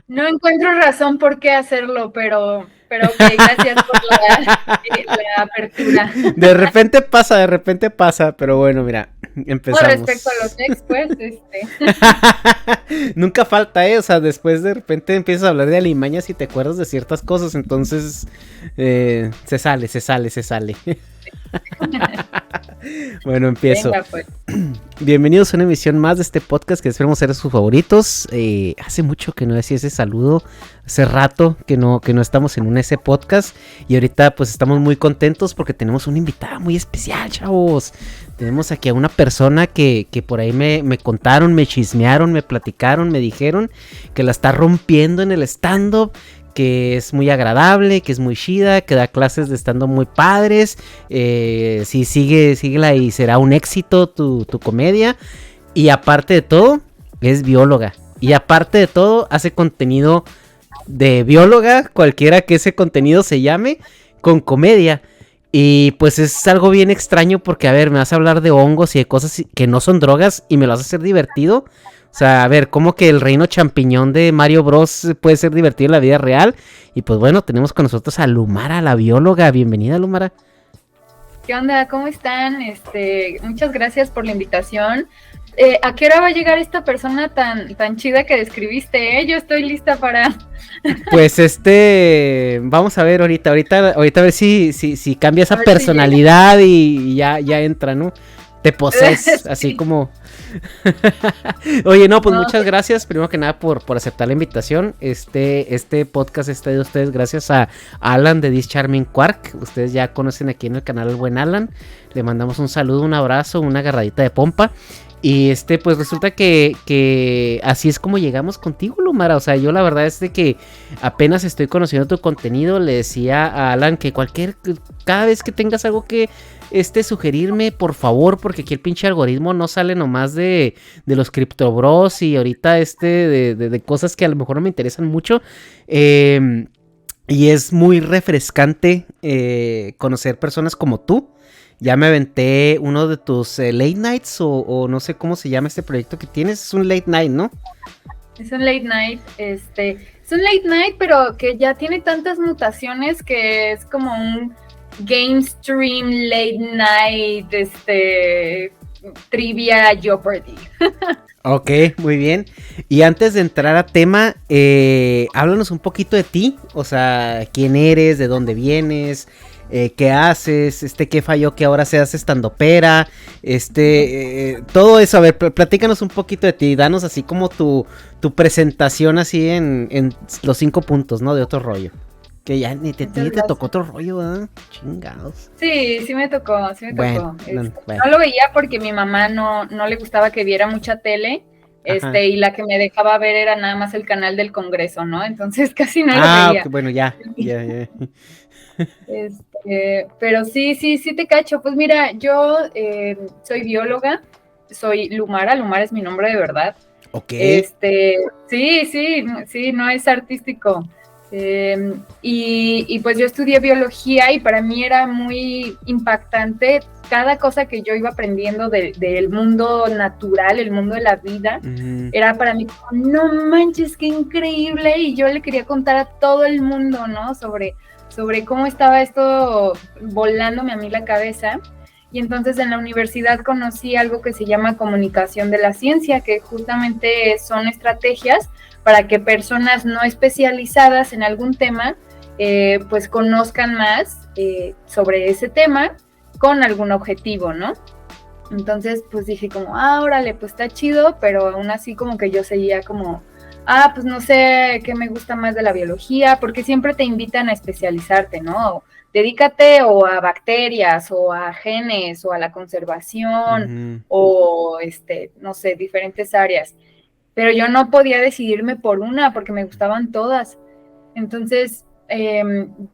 No encuentro razón por qué hacerlo, pero ok, gracias por la apertura. De repente pasa, pero bueno, mira, Con respecto a los empezamos. ex, pues, Nunca falta, o sea, después de repente empiezas a hablar de alimañas y te acuerdas de ciertas cosas, entonces se sale. Bueno, empiezo. venga, pues. Bienvenidos a una emisión más de este podcast que esperemos ser sus favoritos. Hace mucho que no decía ese saludo, hace rato que no estamos en un ese podcast y ahorita pues estamos muy contentos porque tenemos una invitada muy especial, chavos. Tenemos aquí a una persona que por ahí me contaron, me chismearon, me platicaron, me dijeron que la está rompiendo en el stand-up, que es muy agradable, que es muy chida, que da clases de stand-up muy padres. Sí, síguela y será un éxito tu comedia. Y aparte de todo, es bióloga. Y aparte de todo, hace contenido de bióloga, cualquiera que ese contenido se llame, con comedia. Y pues es algo bien extraño porque, a ver, me vas a hablar de hongos y de cosas que no son drogas y me lo vas a hacer divertido. O sea, a ver, ¿cómo que el reino champiñón de Mario Bros puede ser divertido en la vida real? Y pues bueno, tenemos con nosotros a Lumara, la bióloga. Bienvenida, Lumara. ¿Qué onda? ¿Cómo están? Muchas gracias por la invitación. ¿A qué hora va a llegar esta persona tan chida que describiste? Yo estoy lista para... Pues vamos a ver ahorita a ver si cambia esa personalidad y ya entra, ¿no? Te poses, así Sí. como... Oye, no, pues No, muchas gracias, primero que nada, por aceptar la invitación. Este podcast está de ustedes gracias a Alan de This Charming Quark. Ustedes ya conocen aquí en el canal al buen Alan. Le mandamos un saludo, un abrazo, una agarradita de pompa. Y pues resulta que así es como llegamos contigo, Lumara. O sea, yo la verdad es de que apenas estoy conociendo tu contenido. Le decía a Alan que cada vez que tengas algo que sugerirme, por favor, porque aquí el pinche algoritmo no sale nomás de los Crypto Bros y ahorita de cosas que a lo mejor no me interesan mucho. Y es muy refrescante conocer personas como tú. Ya me aventé uno de tus late nights o no sé cómo se llama este proyecto que tienes. Es un late night, ¿no? es un late night, es un late night, pero que ya tiene tantas mutaciones que es como un game stream late night, trivia Jeopardy. Ok, muy bien. Y antes de entrar a tema, háblanos un poquito de ti. O sea, quién eres, de dónde vienes, qué haces, qué falló que ahora seas estandopera, todo eso. A ver, platícanos un poquito de ti. Danos así como tu presentación así en los 5 puntos, ¿no? De otro rollo. Que ya ni te tocó otro rollo, ¿verdad? Chingados. Sí me tocó. Bueno. No lo veía porque mi mamá no le gustaba que viera mucha tele, y la que me dejaba ver era nada más el canal del Congreso, ¿no? Entonces casi no lo veía. Okay, bueno, ya. Pero sí te cacho. Pues mira, yo soy bióloga, soy Lumara es mi nombre de verdad. Ok. Sí, no es artístico. Y pues yo estudié biología y para mí era muy impactante cada cosa que yo iba aprendiendo del mundo natural, el mundo de la vida. Era para mí como, no manches, qué increíble, y yo le quería contar a todo el mundo, ¿no? Sobre cómo estaba esto volándome a mí la cabeza. Y entonces en la universidad conocí algo que se llama comunicación de la ciencia, que justamente son estrategias para que personas no especializadas en algún tema pues conozcan más sobre ese tema con algún objetivo, ¿no? Entonces pues dije como, órale, pues está chido, pero aún así como que yo seguía como, pues no sé qué me gusta más de la biología, porque siempre te invitan a especializarte, ¿no? Dedícate o a bacterias o a genes o a la conservación o no sé, diferentes áreas. Pero yo no podía decidirme por una porque me gustaban todas. Entonces,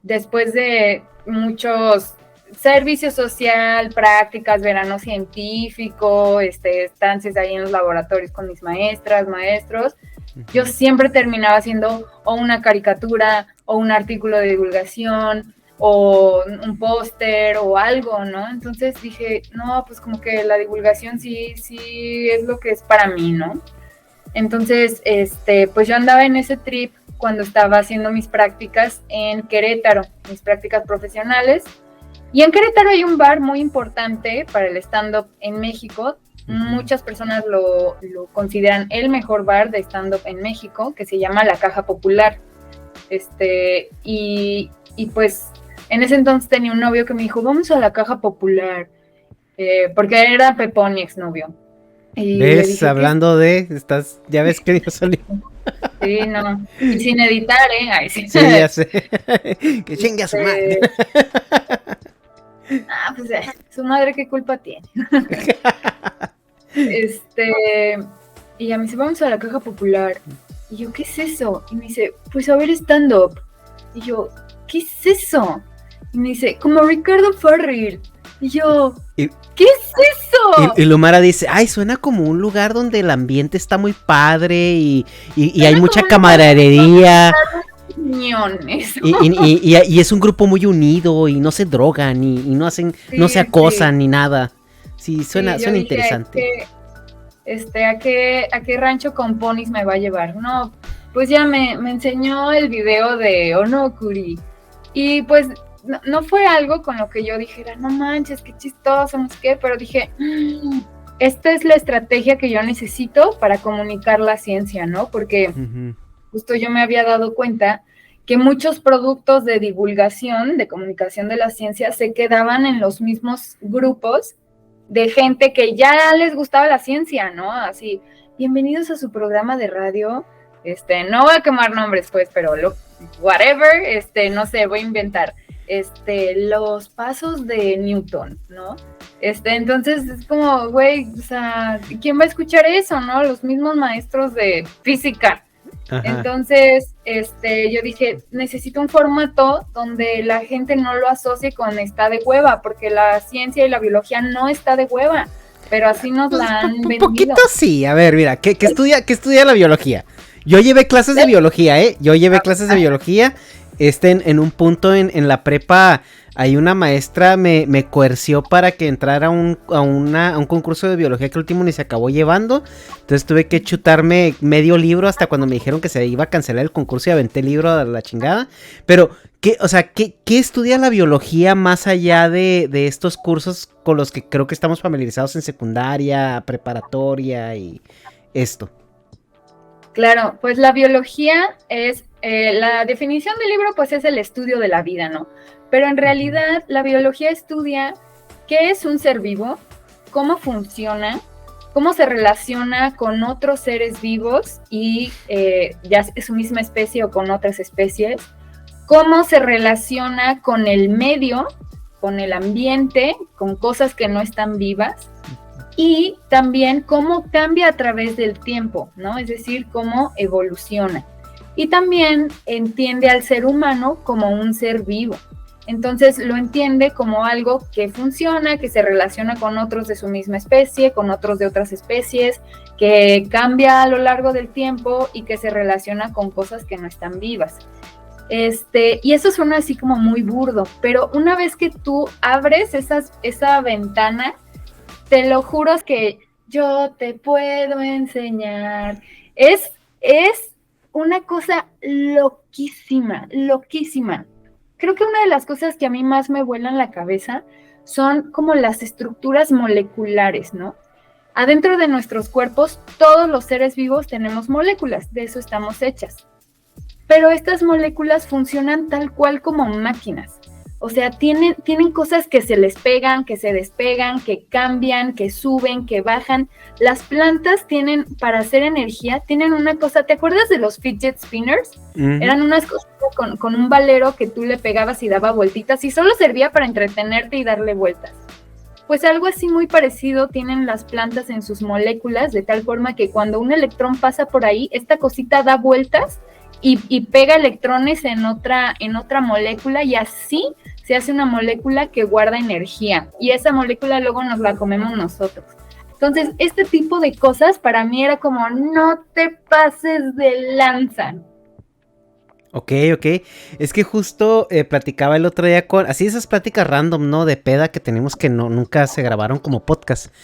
después de muchos servicio social, prácticas, verano científico, estancias ahí en los laboratorios con mis maestras, maestros, yo siempre terminaba haciendo o una caricatura o un artículo de divulgación o un póster o algo, ¿no? Entonces dije, no, pues como que la divulgación sí es lo que es para mí, ¿no? Entonces, pues yo andaba en ese trip cuando estaba haciendo mis prácticas en Querétaro, mis prácticas profesionales. Y en Querétaro hay un bar muy importante para el stand-up en México. Muchas personas lo consideran el mejor bar de stand-up en México, que se llama La Caja Popular. Y pues en ese entonces tenía un novio que me dijo, vamos a La Caja Popular, porque era Pepón, mi exnovio. Y ¿ves? dije, hablando de, ya ves que Dios salió. Sí, no, y sin editar, Ay, sí. Sí, ya sé. Que chingue a su madre. Pues su madre, ¿qué culpa tiene? Y ya me dice, vamos a La Caja Popular. Y yo, ¿qué es eso? Y me dice, pues a ver stand-up. Y yo, ¿qué es eso? Y me dice, como Ricardo Farrell. Y yo, ¿qué es eso? Y Lumara dice, ay, suena como un lugar donde el ambiente está muy padre y hay mucha camaradería. Y es un grupo muy unido y no se drogan y no hacen, no se acosan ni nada. Sí, suena interesante. ¿A qué rancho con ponis me va a llevar? No, pues ya me enseñó el video de Onokuri. Y pues no fue algo con lo que yo dijera, no manches, qué chistoso, no sé qué, pero dije, esta es la estrategia que yo necesito para comunicar la ciencia, ¿no? Porque justo yo me había dado cuenta que muchos productos de divulgación, de comunicación de la ciencia, se quedaban en los mismos grupos de gente que ya les gustaba la ciencia, ¿no? Así, bienvenidos a su programa de radio, no voy a quemar nombres, pues, pero whatever, no sé, voy a inventar, los pasos de Newton, ¿no? Entonces es como, güey, o sea, ¿quién va a escuchar eso, no? Los mismos maestros de física. Ajá. Entonces, yo dije, necesito un formato donde la gente no lo asocie con está de hueva, porque la ciencia y la biología no está de hueva, pero así nos la han vendido. Un poquito sí, a ver, mira, ¿qué estudia la biología? Yo llevé clases de biología, Yo llevé clases de biología, en un punto en la prepa, hay una maestra me coerció para que entrara a un concurso de biología que el último ni se acabó llevando. Entonces tuve que chutarme medio libro hasta cuando me dijeron que se iba a cancelar el concurso y aventé el libro a la chingada. Pero, ¿qué estudia la biología más allá de estos cursos con los que creo que estamos familiarizados en secundaria, preparatoria y esto? Claro, pues la biología es, la definición del libro pues es el estudio de la vida, ¿no? Pero en realidad la biología estudia qué es un ser vivo, cómo funciona, cómo se relaciona con otros seres vivos y ya es su misma especie o con otras especies, cómo se relaciona con el medio, con el ambiente, con cosas que no están vivas, y también cómo cambia a través del tiempo, ¿no? Es decir, cómo evoluciona. Y también entiende al ser humano como un ser vivo. Entonces lo entiende como algo que funciona, que se relaciona con otros de su misma especie, con otros de otras especies, que cambia a lo largo del tiempo y que se relaciona con cosas que no están vivas. Y eso suena así como muy burdo, pero una vez que tú abres esa ventana, te lo juro que yo te puedo enseñar. Es una cosa loquísima, loquísima. Creo que una de las cosas que a mí más me vuelan la cabeza son como las estructuras moleculares, ¿no? Adentro de nuestros cuerpos, todos los seres vivos tenemos moléculas, de eso estamos hechas. Pero estas moléculas funcionan tal cual como máquinas. O sea, tienen cosas que se les pegan, que se despegan, que cambian, que suben, que bajan. Las plantas tienen, para hacer energía, tienen una cosa, ¿te acuerdas de los fidget spinners? Uh-huh. Eran unas cosas con un valero que tú le pegabas y daba vueltitas y solo servía para entretenerte y darle vueltas. Pues algo así muy parecido tienen las plantas en sus moléculas, de tal forma que cuando un electrón pasa por ahí, esta cosita da vueltas y pega electrones en otra molécula y así se hace una molécula que guarda energía y esa molécula luego nos la comemos nosotros. Entonces, este tipo de cosas para mí era como, no te pases de lanza. Ok. Es que justo platicaba el otro día así esas pláticas random, ¿no? De peda que tenemos que nunca se grabaron como podcast.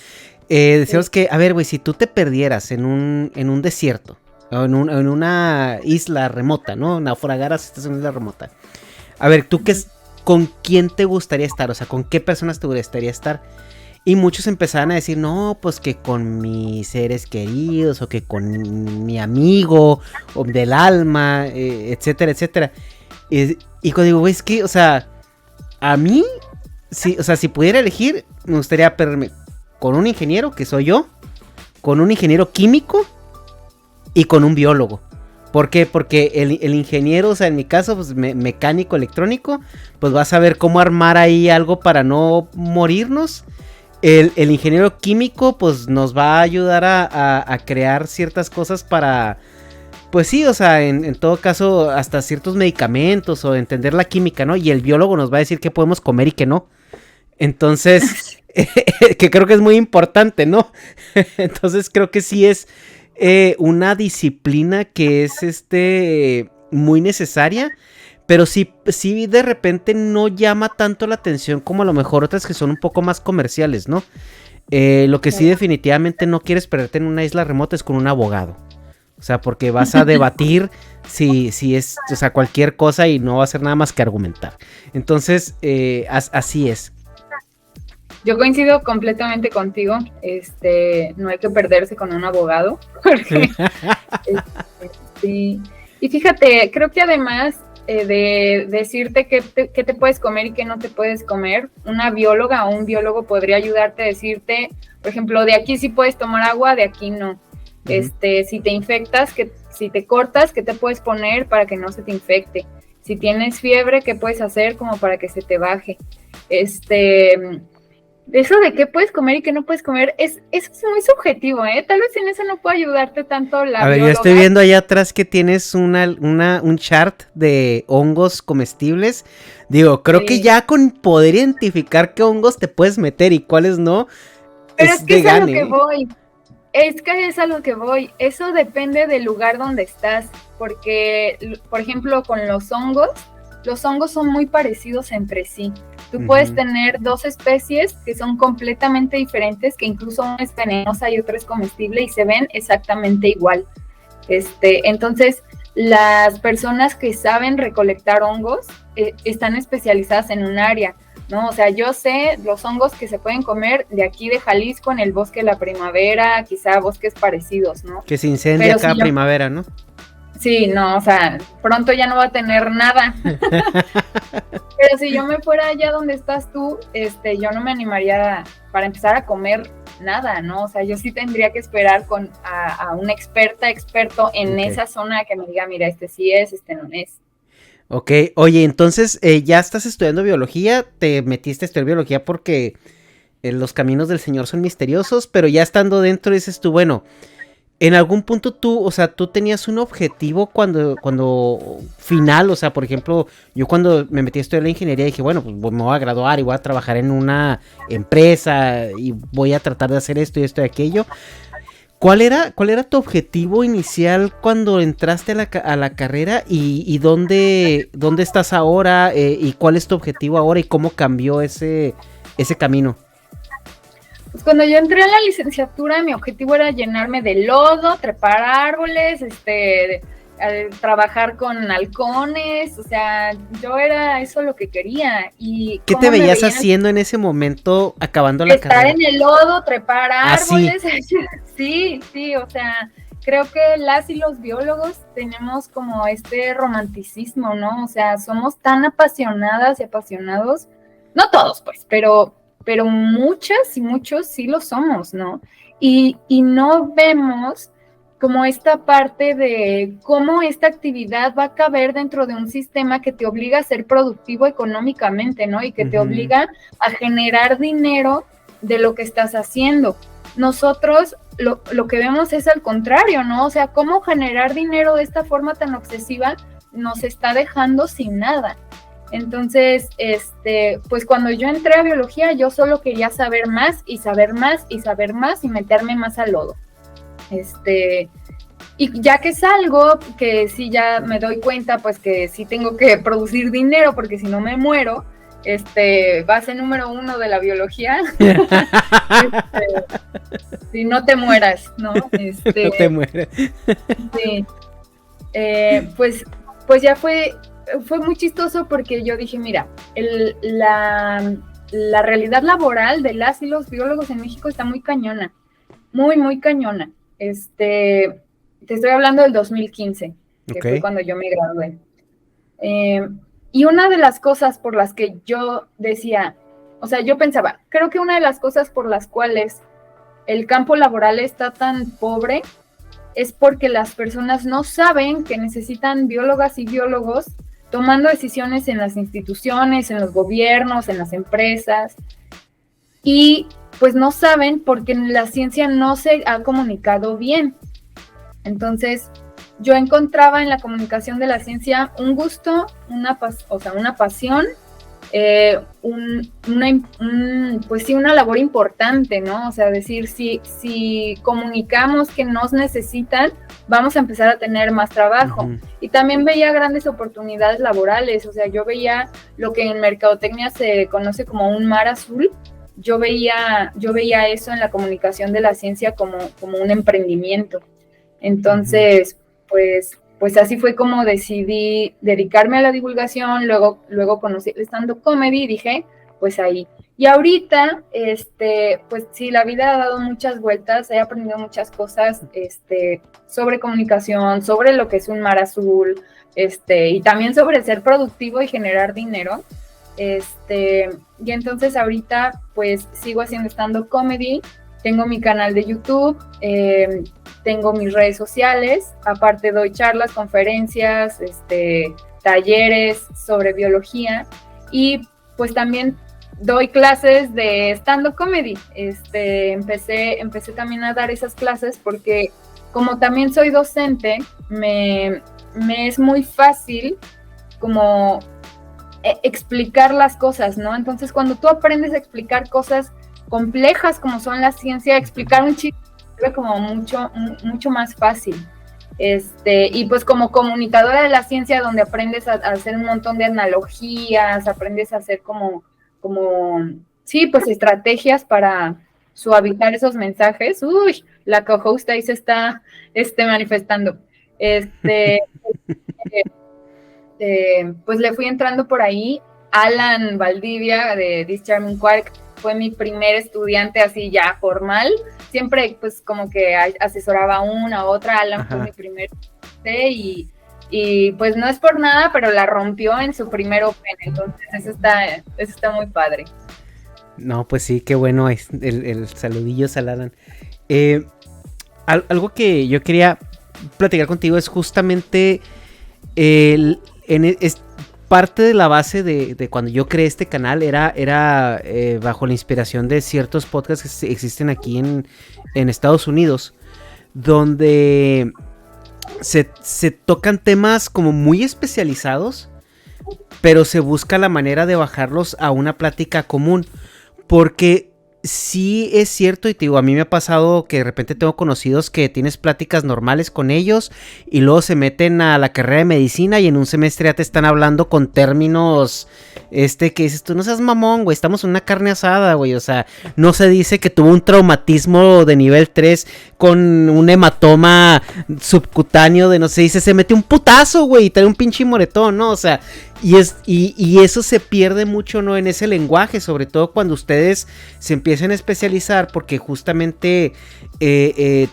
Decíamos que, a ver, güey, si tú te perdieras en un desierto, O en una isla remota, ¿no? Naufragaras, estás en una isla remota. A ver, ¿tú con quién te gustaría estar? O sea, ¿con qué personas te gustaría estar? Y muchos empezaban a decir, no, pues que con mis seres queridos, o que con mi amigo, o del alma, etcétera, etcétera. Y cuando digo, güey, es que, o sea, a mí, sí, o sea, si pudiera elegir, me gustaría perderme con un ingeniero, que soy yo, con un ingeniero químico y con un biólogo. ¿Por qué? Porque el ingeniero, o sea, en mi caso, pues mecánico, electrónico, pues va a saber cómo armar ahí algo para no morirnos. El ingeniero químico, pues nos va a ayudar a crear ciertas cosas para, pues sí, o sea, en todo caso, hasta ciertos medicamentos o entender la química, ¿no? Y el biólogo nos va a decir qué podemos comer y qué no. Entonces, que creo que es muy importante, ¿no? Entonces creo que sí es una disciplina que es muy necesaria, pero sí de repente no llama tanto la atención como a lo mejor otras que son un poco más comerciales, ¿no? Lo que sí definitivamente no quieres perderte en una isla remota es con un abogado. O sea, porque vas a debatir si es, o sea, cualquier cosa y no va a ser nada más que argumentar. Entonces, así es. Yo coincido completamente contigo. No hay que perderse con un abogado. Porque, sí. Y fíjate, creo que además de decirte qué te puedes comer y qué no te puedes comer, una bióloga o un biólogo podría ayudarte a decirte, por ejemplo, de aquí sí puedes tomar agua, de aquí no. Si te infectas, si te cortas, ¿qué te puedes poner para que no se te infecte? Si tienes fiebre, ¿qué puedes hacer como para que se te baje? Eso de qué puedes comer y qué no puedes comer, eso es muy subjetivo, ¿eh? Tal vez en eso no pueda ayudarte tanto la bióloga. Yo estoy viendo allá atrás que tienes un chart de hongos comestibles. Digo, creo que ya con poder identificar qué hongos te puedes meter y cuáles no, pero es que es a lo que voy. Es que es a lo que voy. Eso depende del lugar donde estás, porque, por ejemplo, con los hongos son muy parecidos entre sí. Tú puedes tener dos especies que son completamente diferentes, que incluso una es venenosa y otra es comestible y se ven exactamente igual. Entonces, las personas que saben recolectar hongos están especializadas en un área, ¿no? O sea, yo sé los hongos que se pueden comer de aquí de Jalisco en el bosque de la primavera, quizá bosques parecidos, ¿no? Que se incendia cada primavera, ¿no? Sí, no, o sea, pronto ya no va a tener nada. Pero si yo me fuera allá donde estás tú, yo no me animaría para empezar a comer nada, ¿no? O sea, yo sí tendría que esperar a una experto en esa zona que me diga, mira, sí es, no es. Ok, oye, entonces ya estás estudiando biología, te metiste a estudiar biología porque los caminos del Señor son misteriosos, pero ya estando dentro dices tú, bueno, en algún punto tú tenías un objetivo cuando final, o sea, por ejemplo, yo cuando me metí a estudiar la ingeniería dije, bueno, pues me voy a graduar y voy a trabajar en una empresa y voy a tratar de hacer esto y esto y aquello. ¿Cuál era tu objetivo inicial cuando entraste a la carrera y dónde estás ahora y cuál es tu objetivo ahora y cómo cambió ese camino? Pues cuando yo entré a la licenciatura, mi objetivo era llenarme de lodo, trepar árboles, trabajar con halcones, o sea, yo era eso lo que quería. Y ¿qué te veías haciendo en ese momento acabando la carrera? Estar en el lodo, trepar árboles, sí, o sea, creo que las y los biólogos tenemos como romanticismo, ¿no? O sea, somos tan apasionadas y apasionados, no todos pues, pero muchas y muchos sí lo somos, ¿no? Y no vemos como esta parte de cómo esta actividad va a caber dentro de un sistema que te obliga a ser productivo económicamente, ¿no? Y que te obliga a generar dinero de lo que estás haciendo. Nosotros lo que vemos es al contrario, ¿no? O sea, cómo generar dinero de esta forma tan obsesiva nos está dejando sin nada. Entonces, pues cuando yo entré a biología, yo solo quería saber más y saber más y saber más y meterme más al lodo. Y ya que salgo, que sí ya me doy cuenta, pues que sí tengo que producir dinero, porque si no me muero, base número 1 de la biología. Si no te mueras, ¿no? No te mueras. Sí. Pues ya fue muy chistoso porque yo dije, mira, la realidad laboral de las y los biólogos en México está muy cañona, muy, muy cañona. Te estoy hablando del 2015, que fue cuando yo me gradué. Y una de las cosas por las que yo decía, o sea, yo pensaba, creo que una de las cosas por las cuales el campo laboral está tan pobre es porque las personas no saben que necesitan biólogas y biólogos tomando decisiones en las instituciones, en los gobiernos, en las empresas, y pues no saben porque la ciencia no se ha comunicado bien. Entonces, yo encontraba en la comunicación de la ciencia un gusto, una pasión, pues sí, una labor importante, ¿no? O sea, decir, si comunicamos que nos necesitan, vamos a empezar a tener más trabajo. Uh-huh. Y también veía grandes oportunidades laborales, o sea, yo veía lo que en mercadotecnia se conoce como un mar azul. Yo veía eso en la comunicación de la ciencia como un emprendimiento. Entonces, uh-huh. Pues así fue como decidí dedicarme a la divulgación, luego conocí el stand-up comedy y dije, pues ahí. Y ahorita, pues sí, la vida ha dado muchas vueltas, he aprendido muchas cosas, sobre comunicación, sobre lo que es un mar azul, y también sobre ser productivo y generar dinero. Y entonces ahorita, pues sigo haciendo stand-up comedy, tengo mi canal de YouTube, tengo mis redes sociales, aparte doy charlas, conferencias, talleres sobre biología y pues también doy clases de stand-up comedy. Empecé también a dar esas clases porque como también soy docente, me es muy fácil como explicar las cosas, ¿no? Entonces cuando tú aprendes a explicar cosas complejas como son la ciencia, explicar un chiste es como mucho más fácil. Y pues como comunicadora de la ciencia, donde aprendes a hacer un montón de analogías, aprendes a hacer como sí, pues estrategias para suavizar esos mensajes. Uy, la co-host ahí se está manifestando. Pues le fui entrando por ahí. Alan Valdivia de This Charming Quark fue mi primer estudiante así ya formal. Siempre pues como que asesoraba a una u otra. Alan Ajá. Fue mi primer estudiante y pues no es por nada, pero la rompió en su primer Open. Entonces eso está muy padre. No, pues sí, qué bueno el saludillo a Alan. Algo que yo quería platicar contigo es justamente parte de la base de cuando yo creé este canal era bajo la inspiración de ciertos podcasts que existen aquí en Estados Unidos, donde se tocan temas como muy especializados, pero se busca la manera de bajarlos a una plática común, porque sí es cierto, y te digo, a mí me ha pasado que de repente tengo conocidos que tienes pláticas normales con ellos y luego se meten a la carrera de medicina y en un semestre ya te están hablando con términos que dices, tú no seas mamón, güey, estamos en una carne asada, güey, o sea, no se dice que tuvo un traumatismo de nivel 3 con un hematoma subcutáneo de no sé, dice, se metió un putazo, güey, y trae un pinche moretón, ¿no? O sea, y eso se pierde mucho, ¿no? En ese lenguaje, sobre todo cuando ustedes se empiezan a especializar, porque justamente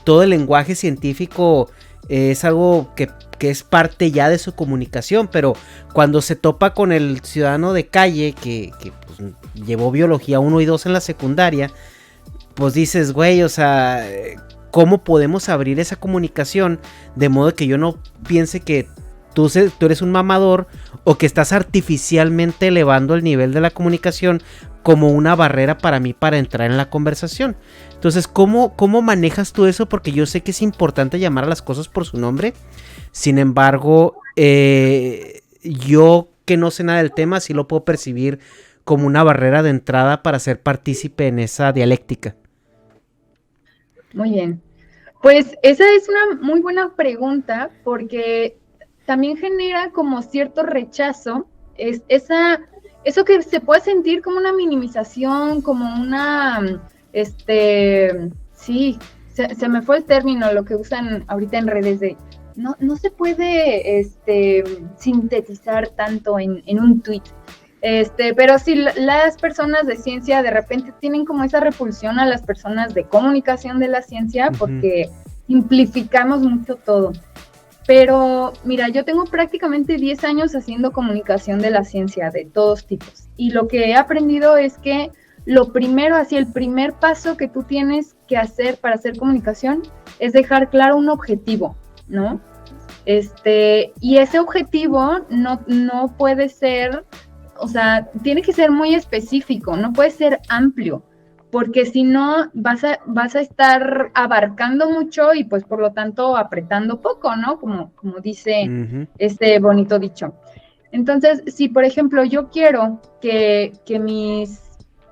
todo el lenguaje científico es algo que es parte ya de su comunicación, pero cuando se topa con el ciudadano de calle que pues, llevó biología 1 y 2 en la secundaria, pues dices, güey, o sea, ¿cómo podemos abrir esa comunicación de modo que yo no piense que tú eres un mamador o que estás artificialmente elevando el nivel de la comunicación como una barrera para mí para entrar en la conversación? Entonces, ¿cómo manejas tú eso? Porque yo sé que es importante llamar a las cosas por su nombre. Sin embargo, yo que no sé nada del tema, sí lo puedo percibir como una barrera de entrada para ser partícipe en esa dialéctica. Muy bien. Pues esa es una muy buena pregunta porque también genera como cierto rechazo, esa eso que se puede sentir como una minimización, como una, sí, se me fue el término, lo que usan ahorita en redes de, no se puede sintetizar tanto en un tweet. Pero sí, las personas de ciencia de repente tienen como esa repulsión a las personas de comunicación de la ciencia porque simplificamos mucho todo. Pero mira, yo tengo prácticamente 10 años haciendo comunicación de la ciencia de todos tipos. Y lo que he aprendido es que lo primero, así el primer paso que tú tienes que hacer para hacer comunicación es dejar claro un objetivo, ¿no? Y ese objetivo no puede ser, o sea, tiene que ser muy específico, no puede ser amplio, porque si no vas a estar abarcando mucho y pues por lo tanto apretando poco, ¿no? Como dice este bonito dicho. Entonces, si por ejemplo yo quiero que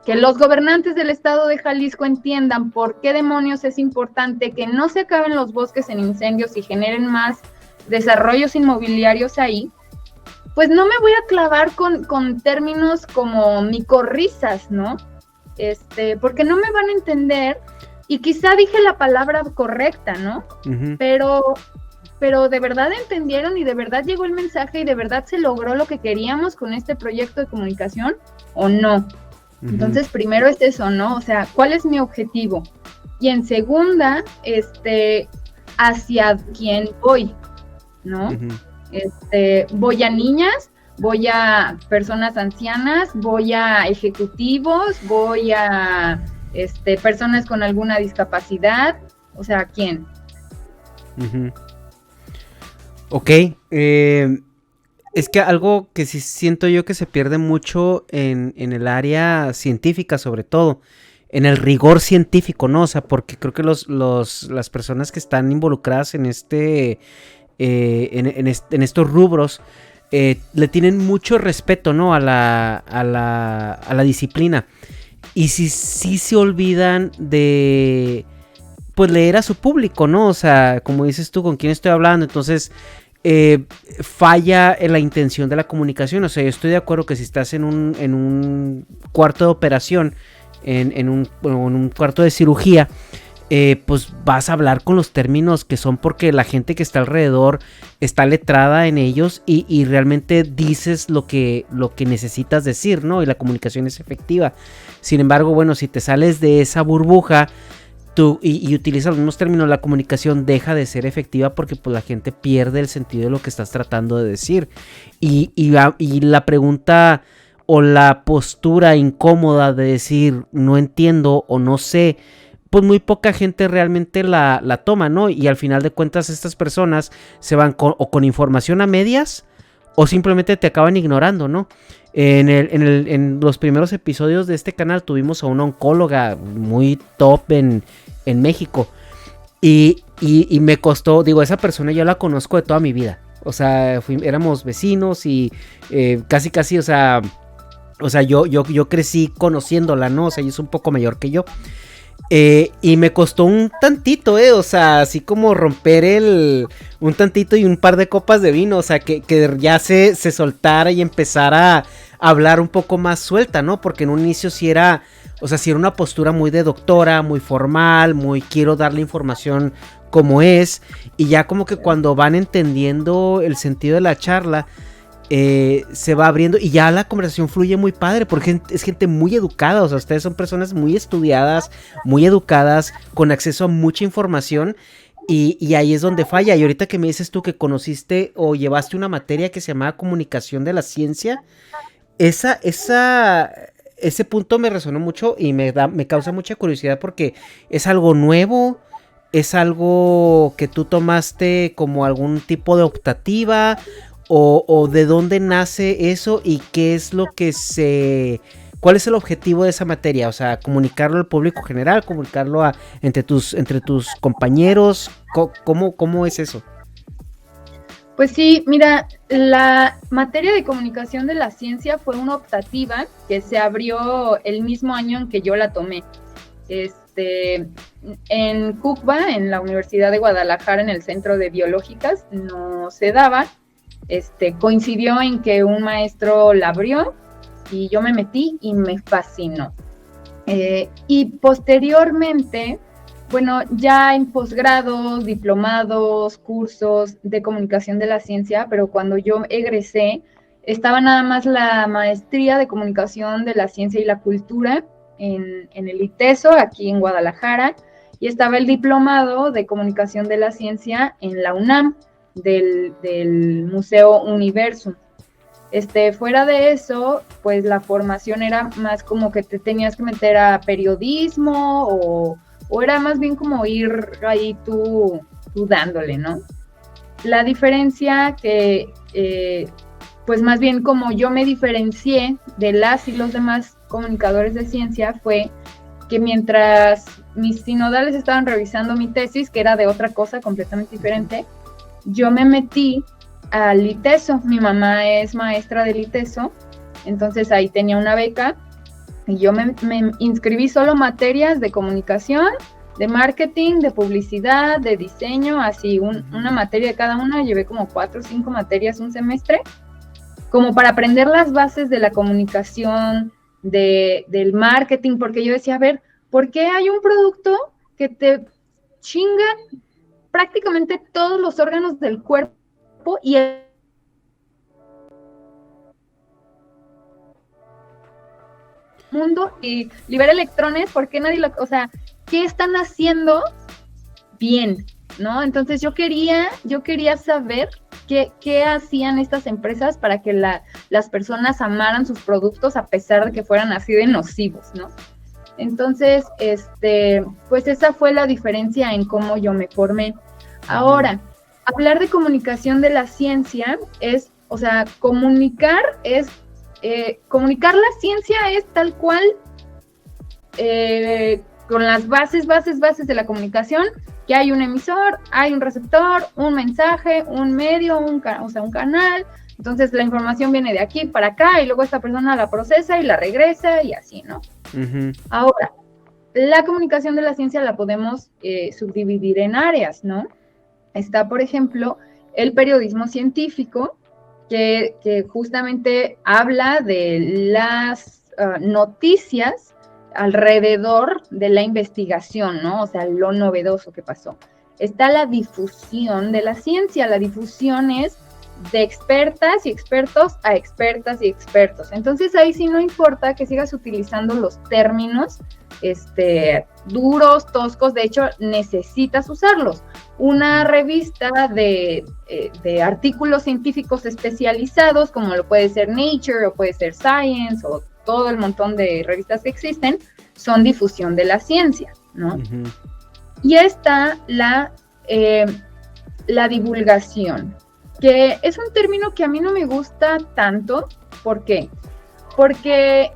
los gobernantes del estado de Jalisco entiendan por qué demonios es importante que no se acaben los bosques en incendios y generen más desarrollos inmobiliarios ahí, pues no me voy a clavar con términos como micorrizas, ¿no? Porque no me van a entender y quizá dije la palabra correcta, ¿no? Pero de verdad entendieron y de verdad llegó el mensaje y de verdad se logró lo que queríamos con este proyecto de comunicación o no. Entonces, primero es eso, ¿no? O sea, ¿cuál es mi objetivo? Y en segunda, hacia quién voy, ¿no? Voy a niñas, voy a personas ancianas, voy a ejecutivos, voy a personas con alguna discapacidad, o sea, ¿a quién? Ok, es que algo que sí siento yo que se pierde mucho en el área científica, sobre todo, en el rigor científico, ¿no? O sea, porque creo que las personas que están involucradas en en estos rubros le tienen mucho respeto, ¿no? a la disciplina, y sí se olvidan de pues leer a su público, ¿no? O sea, como dices tú, con quién estoy hablando. Entonces falla en la intención de la comunicación. O sea, yo estoy de acuerdo que si estás en un cuarto de operación, en un cuarto de cirugía, pues vas a hablar con los términos que son, porque la gente que está alrededor está letrada en ellos y realmente dices lo que necesitas decir, ¿no? Y la comunicación es efectiva. Sin embargo, bueno, si te sales de esa burbuja y utilizas los mismos términos, la comunicación deja de ser efectiva porque pues la gente pierde el sentido de lo que estás tratando de decir. Y la pregunta o la postura incómoda de decir no entiendo o no sé, pues muy poca gente realmente la toma, ¿no? Y al final de cuentas estas personas se van con información a medias o simplemente te acaban ignorando, ¿no? En los primeros episodios de este canal tuvimos a una oncóloga muy top en México y me costó, digo, esa persona yo la conozco de toda mi vida, o sea, éramos vecinos y casi, o sea, yo crecí conociéndola, ¿no? O sea, ella es un poco mayor que yo. Y me costó un tantito, o sea, así como romper un tantito y un par de copas de vino, o sea, que ya se soltara y empezara a hablar un poco más suelta, ¿no? Porque en un inicio sí era una postura muy de doctora, muy formal, muy quiero darle información como es, y ya como que cuando van entendiendo el sentido de la charla, se va abriendo y ya la conversación fluye muy padre porque es gente muy educada, o sea, ustedes son personas muy estudiadas, muy educadas, con acceso a mucha información y ahí es donde falla. Y ahorita que me dices tú que conociste o llevaste una materia que se llamaba comunicación de la ciencia, ese punto me resonó mucho y me causa mucha curiosidad porque es algo nuevo, es algo que tú tomaste como algún tipo de optativa. O de dónde nace eso y qué es lo que ¿cuál es el objetivo de esa materia? O sea, comunicarlo al público general, comunicarlo entre tus compañeros, ¿cómo es eso? Pues sí, mira, la materia de comunicación de la ciencia fue una optativa que se abrió el mismo año en que yo la tomé. En CUCBA, en la Universidad de Guadalajara, en el Centro de Biológicas, no se daba. Coincidió en que un maestro la abrió y yo me metí y me fascinó. Y posteriormente, bueno, ya en posgrados, diplomados, cursos de comunicación de la ciencia, pero cuando yo egresé, estaba nada más la maestría de comunicación de la ciencia y la cultura en el ITESO, aquí en Guadalajara, y estaba el diplomado de comunicación de la ciencia en la UNAM, del Museo Universum. Fuera de eso, pues la formación era más como que te tenías que meter a periodismo o era más bien como ir ahí tú dándole, ¿no? La diferencia que, pues más bien como yo me diferencié de las y los demás comunicadores de ciencia fue que mientras mis sinodales estaban revisando mi tesis, que era de otra cosa completamente diferente, yo me metí al ITESO. Mi mamá es maestra del ITESO, entonces ahí tenía una beca y yo me inscribí solo materias de comunicación, de marketing, de publicidad, de diseño, así una materia de cada una. Llevé como 4 o 5 materias un semestre, como para aprender las bases de la comunicación, del marketing, porque yo decía, a ver, ¿por qué hay un producto que te chinga prácticamente todos los órganos del cuerpo y el mundo y libera electrones? ¿Por qué nadie o sea, qué están haciendo bien, ¿no? Entonces yo quería saber qué hacían estas empresas para que las personas amaran sus productos a pesar de que fueran así de nocivos, ¿no? Entonces, pues esa fue la diferencia en cómo yo me formé. Ahora, hablar de comunicación de la ciencia es, o sea, comunicar la ciencia es tal cual, con las bases de la comunicación, que hay un emisor, hay un receptor, un mensaje, un medio, un canal. Entonces la información viene de aquí para acá y luego esta persona la procesa y la regresa y así, ¿no? Uh-huh. Ahora, la comunicación de la ciencia la podemos subdividir en áreas, ¿no? Está, por ejemplo, el periodismo científico, que justamente habla de las noticias alrededor de la investigación, ¿no? O sea, lo novedoso que pasó. Está la difusión de la ciencia. La difusión es de expertas y expertos a expertas y expertos. Entonces ahí sí no importa que sigas utilizando los términos duros, toscos, de hecho necesitas usarlos. Una revista de artículos científicos especializados, como lo puede ser Nature o puede ser Science o todo el montón de revistas que existen, son difusión de la ciencia, ¿no? Uh-huh. Y está la divulgación, que es un término que a mí no me gusta tanto. ¿Por qué? Porque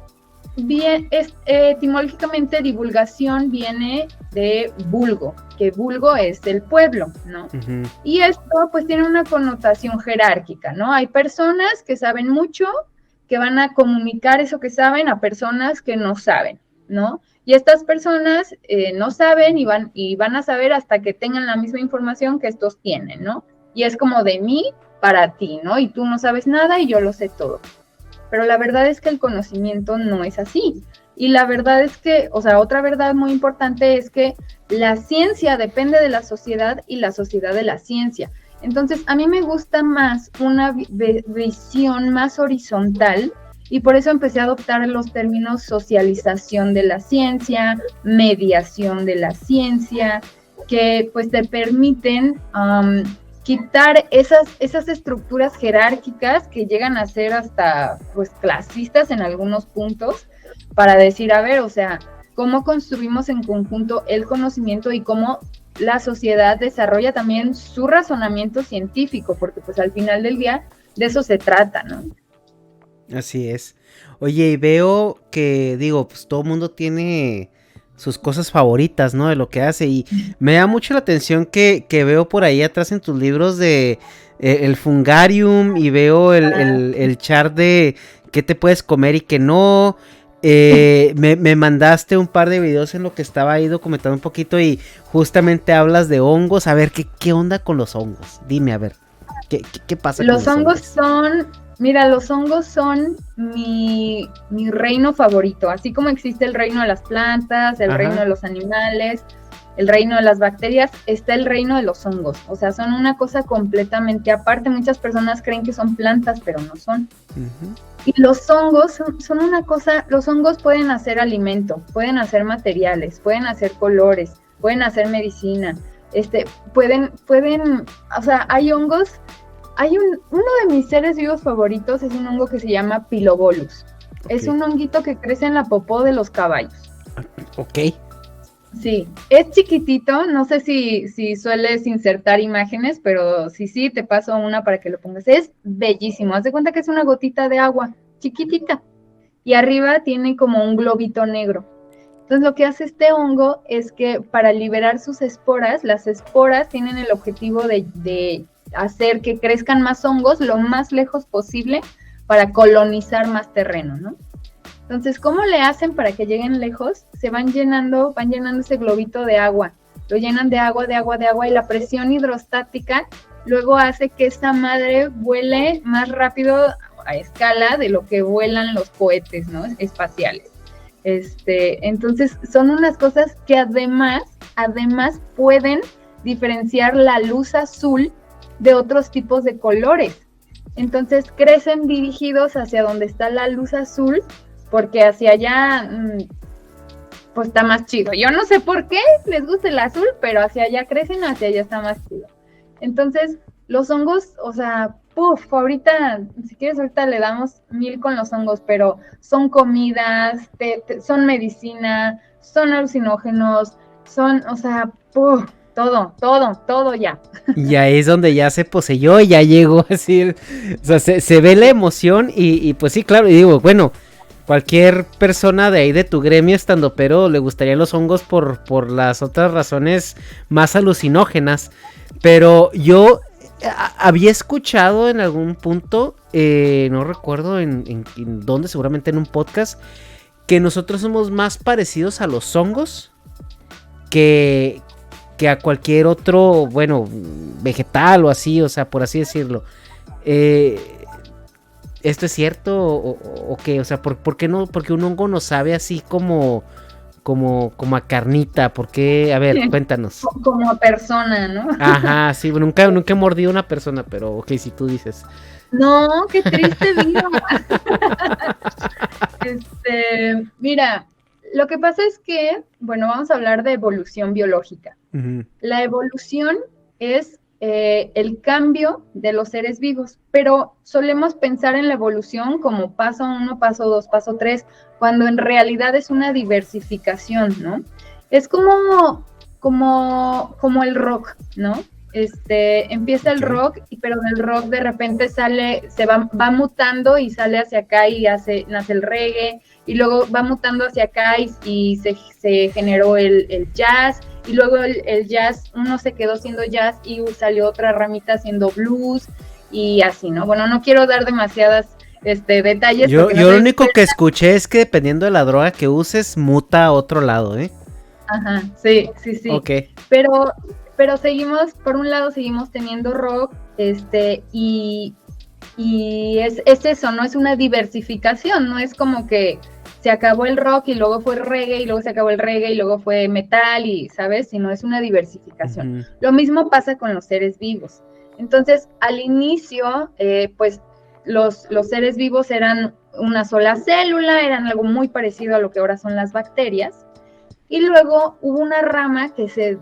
etimológicamente divulgación viene de vulgo, que vulgo es el pueblo, ¿no? Uh-huh. Y esto pues tiene una connotación jerárquica, ¿no? Hay personas que saben mucho, que van a comunicar eso que saben a personas que no saben, ¿no? Y estas personas no saben y van a saber hasta que tengan la misma información que estos tienen, ¿no? Y es como de mí para ti, ¿no? Y tú no sabes nada y yo lo sé todo. Pero la verdad es que el conocimiento no es así. Y la verdad es que, o sea, otra verdad muy importante es que la ciencia depende de la sociedad y la sociedad de la ciencia. Entonces, a mí me gusta más una visión más horizontal y por eso empecé a adoptar los términos socialización de la ciencia, mediación de la ciencia, que pues te permiten quitar esas estructuras jerárquicas que llegan a ser hasta pues clasistas en algunos puntos, para decir, a ver, o sea, cómo construimos en conjunto el conocimiento y cómo la sociedad desarrolla también su razonamiento científico, porque pues al final del día de eso se trata, ¿no? Así es. Oye, y veo que, digo, pues todo el mundo tiene sus cosas favoritas, ¿no? De lo que hace, y me da mucho la atención que veo por ahí atrás en tus libros de el fungarium, y veo el chart de qué te puedes comer y qué no. Me mandaste un par de videos en lo que estaba ahí documentando un poquito y justamente hablas de hongos. A ver, ¿qué onda con los hongos? Dime, a ver, ¿qué pasa con los hongos? Los hongos son Mira, los hongos son mi reino favorito, así como existe el reino de las plantas, el reino de los animales, el reino de las bacterias, está el reino de los hongos. O sea, son una cosa completamente aparte. Muchas personas creen que son plantas, pero no son. Y los hongos son una cosa, los hongos pueden hacer alimento, pueden hacer materiales, pueden hacer colores, pueden hacer medicina, pueden, o sea, hay hongos. Uno de mis seres vivos favoritos es un hongo que se llama Pilobolus. Okay. Es un honguito que crece en la popó de los caballos. Ok. Sí, es chiquitito, no sé si sueles insertar imágenes, pero sí, te paso una para que lo pongas. Es bellísimo, haz de cuenta que es una gotita de agua, chiquitita, y arriba tiene como un globito negro. Entonces lo que hace este hongo es que para liberar sus esporas, las esporas tienen el objetivo de hacer que crezcan más hongos lo más lejos posible para colonizar más terreno, ¿no? Entonces, ¿cómo le hacen para que lleguen lejos? Se van llenando ese globito de agua, lo llenan de agua, y la presión hidrostática luego hace que esta madre vuele más rápido a escala de lo que vuelan los cohetes, ¿no? Espaciales. Entonces, son unas cosas que además pueden diferenciar la luz azul de otros tipos de colores. Entonces crecen dirigidos hacia donde está la luz azul, porque hacia allá pues está más chido. Yo no sé por qué les gusta el azul, pero hacia allá crecen, hacia allá está más chido. Entonces los hongos, o sea, ahorita, si quieres ahorita le damos 1000 con los hongos, pero son comidas, son medicina, son alucinógenos, son, o sea, todo ya. Y ahí es donde ya se poseyó, ya llegó así, o sea, se ve la emoción y pues sí, claro, y digo, bueno, cualquier persona de ahí de tu gremio estandopero le gustarían los hongos por las otras razones más alucinógenas, pero yo había escuchado en algún punto, no recuerdo en dónde, seguramente en un podcast, que nosotros somos más parecidos a los hongos que a cualquier otro, bueno, vegetal o así, o sea, por así decirlo. ¿Esto es cierto o qué? O sea, ¿por qué no? Porque un hongo no sabe así como a carnita. ¿Por qué? A ver, cuéntanos. Como persona, ¿no? Ajá, sí, nunca he mordido a una persona, pero ok, si tú dices. No, qué triste vida. Mira, lo que pasa es que, bueno, vamos a hablar de evolución biológica. Uh-huh. La evolución es el cambio de los seres vivos, pero solemos pensar en la evolución como paso 1, paso 2, paso 3, cuando en realidad es una diversificación, ¿no? Es como el rock, ¿no? Empieza el rock, pero del rock de repente va mutando y sale hacia acá y nace el reggae, y luego va mutando hacia acá y se generó el jazz, y luego el jazz, uno se quedó siendo jazz y salió otra ramita siendo blues, y así, ¿no? Bueno, no quiero dar demasiadas detalles. Yo lo único que escuché es que dependiendo de la droga que uses, muta a otro lado, ¿eh? Ajá, sí. Ok. Pero seguimos, por un lado seguimos teniendo rock, y es eso, no es una diversificación, no es como que se acabó el rock y luego fue reggae y luego se acabó el reggae y luego fue metal y, ¿sabes? Sino es una diversificación. Uh-huh. Lo mismo pasa con los seres vivos. Entonces, al inicio, pues los seres vivos eran una sola célula, eran algo muy parecido a lo que ahora son las bacterias. Y luego hubo una rama que se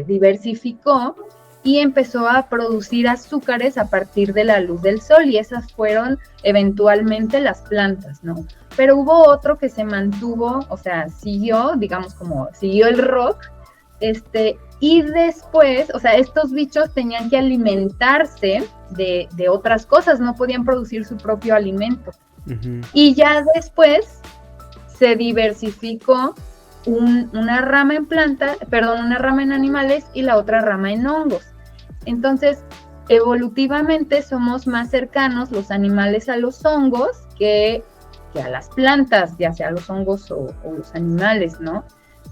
diversificó y empezó a producir azúcares a partir de la luz del sol, y esas fueron eventualmente las plantas, ¿no? Pero hubo otro que se mantuvo, o sea, siguió el rock, y después, o sea, estos bichos tenían que alimentarse de otras cosas, no podían producir su propio alimento. Uh-huh. Y ya después se diversificó una rama en animales y la otra rama en hongos. Entonces, evolutivamente somos más cercanos los animales a los hongos que a las plantas, ya sea los hongos o los animales, ¿no?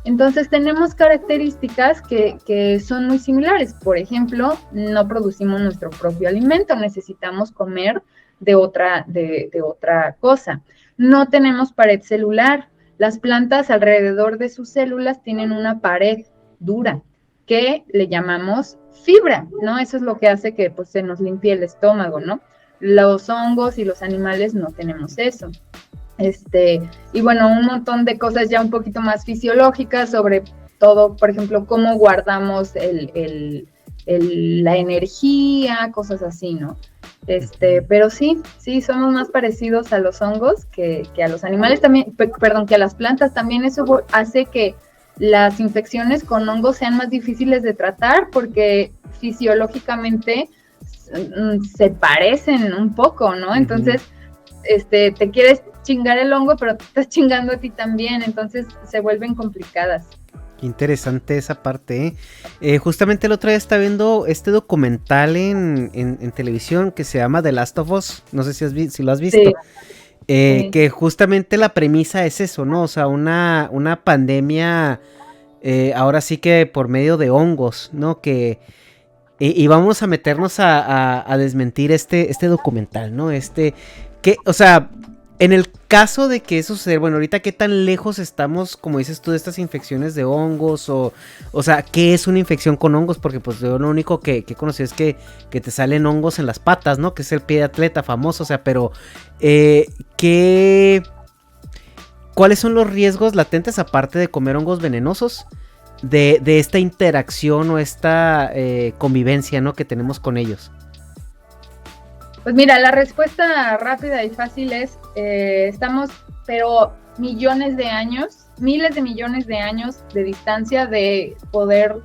Entonces, tenemos características que son muy similares. Por ejemplo, no producimos nuestro propio alimento, necesitamos comer de otra cosa. No tenemos pared celular. Las plantas alrededor de sus células tienen una pared dura que le llamamos fibra, ¿no? Eso es lo que hace que pues, se nos limpie el estómago, ¿no? Los hongos y los animales no tenemos eso. Y bueno, un montón de cosas ya un poquito más fisiológicas sobre todo, por ejemplo, cómo guardamos la energía, cosas así, ¿no? Pero sí, somos más parecidos a los hongos que a los animales también, perdón, que a las plantas también. Eso hace que las infecciones con hongos sean más difíciles de tratar porque fisiológicamente se parecen un poco, ¿no? Entonces, te quieres chingar el hongo, pero te estás chingando a ti también, entonces se vuelven complicadas. Qué interesante esa parte, ¿eh? Justamente el otro día estaba viendo este documental en televisión que se llama The Last of Us, no sé si lo has visto. Sí. Que justamente la premisa es eso, ¿no? O sea, una pandemia, ahora sí que por medio de hongos, ¿no? Y vamos a meternos a desmentir este documental, ¿no? O sea, en el caso de que eso suceda, bueno, ahorita qué tan lejos estamos, como dices tú, de estas infecciones de hongos, o sea, ¿qué es una infección con hongos? Porque pues yo lo único que he conocido es que te salen hongos en las patas, ¿no? Que es el pie de atleta famoso, o sea, pero ¿cuáles son los riesgos latentes, aparte de comer hongos venenosos, de esta interacción o esta convivencia, ¿no? Que tenemos con ellos? Pues mira, la respuesta rápida y fácil es, estamos, pero millones de años, miles de millones de años de distancia de poder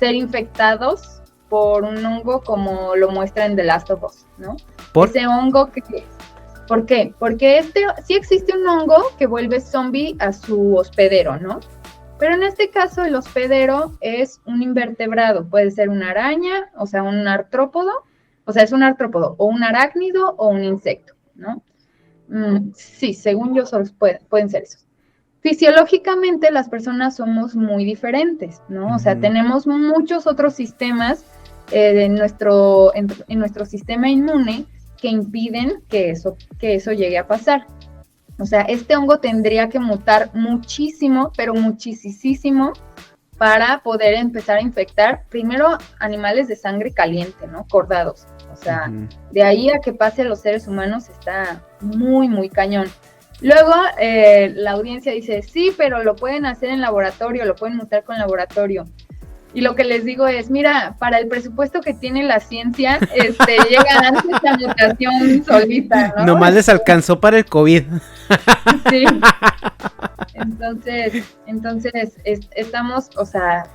ser infectados por un hongo como lo muestra en The Last of Us, ¿no? Ese hongo ¿por qué? Porque sí existe un hongo que vuelve zombie a su hospedero, ¿no? Pero en este caso el hospedero es un invertebrado, puede ser una araña, o sea, un artrópodo. O sea, es un artrópodo, o un arácnido, o un insecto, ¿no? Sí, según yo, solo pueden ser esos. Fisiológicamente, las personas somos muy diferentes, ¿no? O sea, tenemos muchos otros sistemas en nuestro sistema inmune que impiden que eso llegue a pasar. O sea, este hongo tendría que mutar muchísimo, pero muchísimo, para poder empezar a infectar primero animales de sangre caliente, ¿no? Cordados. O sea, de ahí a que pase a los seres humanos está muy, muy cañón. Luego, la audiencia dice, sí, pero lo pueden hacer en laboratorio, lo pueden mutar con laboratorio. Y lo que les digo es, mira, para el presupuesto que tiene la ciencia, llega antes la mutación solita, ¿no? Nomás les alcanzó para el COVID. Sí. Entonces estamos, o sea,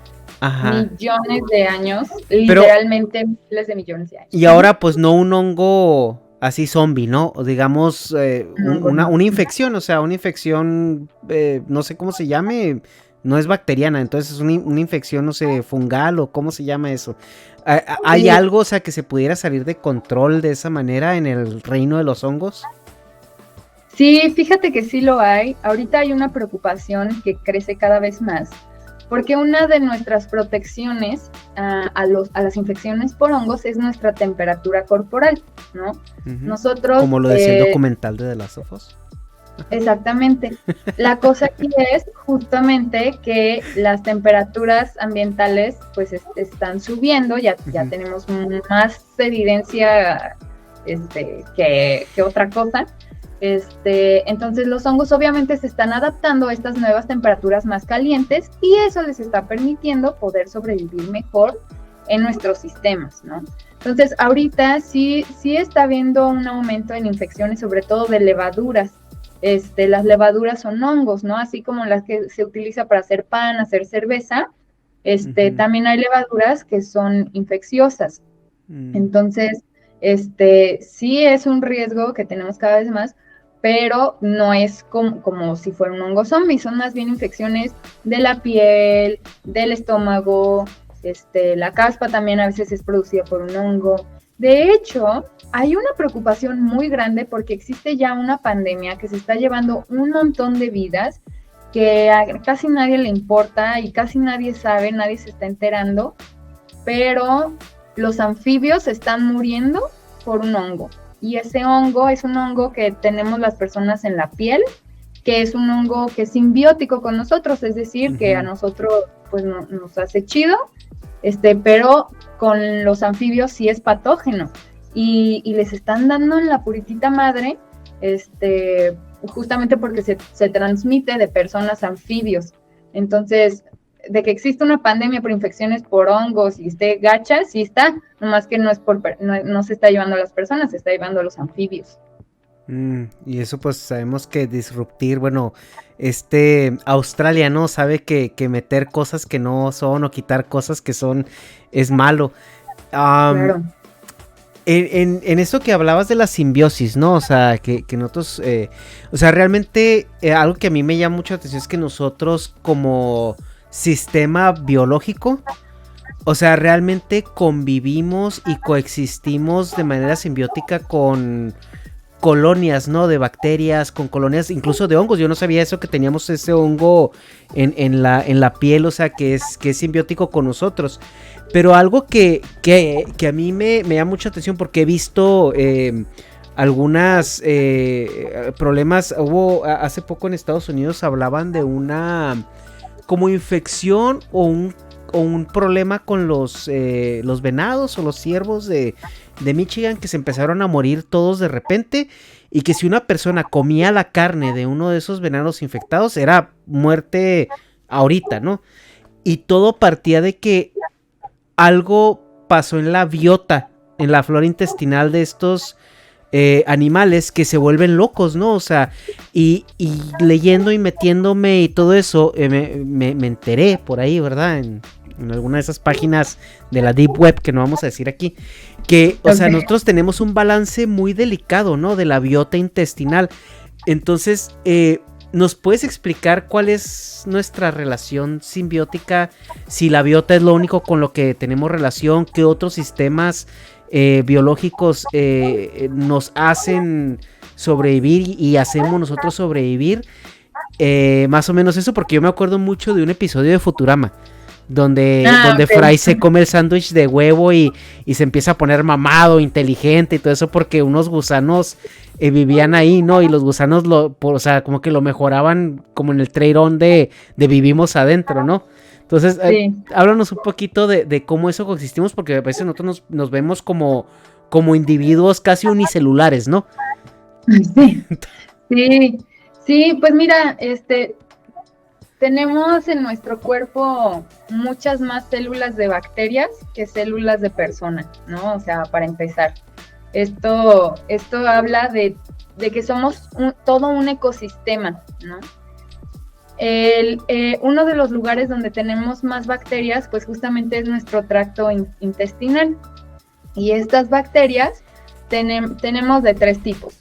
millones de años, literalmente miles de millones de años. Y ahora, pues, no un hongo así zombie, ¿no? O digamos, una infección, o sea, una infección, no sé cómo se llame, no es bacteriana, entonces es una infección, no sé, fungal, o cómo se llama eso. ¿Hay algo, o sea, que se pudiera salir de control de esa manera en el reino de los hongos? Sí, fíjate que sí lo hay. Ahorita hay una preocupación que crece cada vez más, porque una de nuestras protecciones a las infecciones por hongos es nuestra temperatura corporal, ¿no? Nosotros... Como lo decía el documental de The Last of Us. Exactamente. La cosa aquí es justamente que las temperaturas ambientales pues están subiendo, ya tenemos más evidencia que otra cosa. Entonces los hongos obviamente se están adaptando a estas nuevas temperaturas más calientes y eso les está permitiendo poder sobrevivir mejor en nuestros sistemas, ¿no? Entonces ahorita sí está habiendo un aumento en infecciones, sobre todo de levaduras. Las levaduras son hongos, ¿no? Así como las que se utiliza para hacer pan, hacer cerveza, también hay levaduras que son infecciosas. Entonces, sí es un riesgo que tenemos cada vez más, pero no es como si fuera un hongo zombie, son más bien infecciones de la piel, del estómago, la caspa también a veces es producida por un hongo. De hecho, hay una preocupación muy grande porque existe ya una pandemia que se está llevando un montón de vidas que a casi nadie le importa y casi nadie sabe, nadie se está enterando, pero los anfibios están muriendo por un hongo. y ese hongo es un hongo que tenemos las personas en la piel, que es un hongo que es simbiótico con nosotros, es decir, que a nosotros pues nos hace chido, pero con los anfibios sí es patógeno, y les están dando en la puritita madre, justamente porque se transmite de personas a anfibios. Entonces, de que existe una pandemia por infecciones por hongos y esté gacha, sí está, nomás que no se está llevando a las personas, se está llevando a los anfibios. Y eso pues sabemos que disruptir, bueno, Australia, ¿no? Sabe que meter cosas que no son o quitar cosas que son es malo. Claro. En eso que hablabas de la simbiosis, ¿no? O sea, que nosotros, o sea, realmente algo que a mí me llama mucho la atención es que nosotros como sistema biológico, o sea, realmente convivimos y coexistimos de manera simbiótica con colonias, ¿no? De bacterias, con colonias incluso de hongos. Yo no sabía eso, que teníamos ese hongo en la piel, o sea, que es simbiótico con nosotros. Pero algo que a mí me llama mucha atención, porque he visto algunas problemas. Hubo hace poco en Estados Unidos, hablaban de una como infección o un problema con los venados o los ciervos de Michigan, que se empezaron a morir todos de repente, y que si una persona comía la carne de uno de esos venados infectados era muerte ahorita, ¿no? Y todo partía de que algo pasó en la biota, en la flora intestinal de estos animales, que se vuelven locos, ¿no? O sea, y leyendo y metiéndome y todo eso, me enteré por ahí, ¿verdad? En alguna de esas páginas de la Deep Web, que no vamos a decir aquí, que, o sea, nosotros tenemos un balance muy delicado, ¿no? De la biota intestinal. Entonces, ¿nos puedes explicar cuál es nuestra relación simbiótica? Si la biota es lo único con lo que tenemos relación, ¿qué otros sistemas biológicos nos hacen sobrevivir y hacemos nosotros sobrevivir? Más o menos eso, porque yo me acuerdo mucho de un episodio de Futurama, donde Fry se come el sándwich de huevo y se empieza a poner mamado, inteligente y todo eso, porque unos gusanos vivían ahí, ¿no? Y los gusanos o sea, como que lo mejoraban, como en el trade-on de vivimos adentro, ¿no? Entonces, sí. Háblanos un poquito de cómo eso coexistimos, porque a veces nosotros nos vemos como individuos casi unicelulares, ¿no? Sí, pues mira, tenemos en nuestro cuerpo muchas más células de bacterias que células de persona, ¿no? O sea, para empezar, esto habla de que somos todo un ecosistema, ¿no? Uno de los lugares donde tenemos más bacterias, pues justamente es nuestro tracto intestinal. Y estas bacterias tenemos de 3 tipos.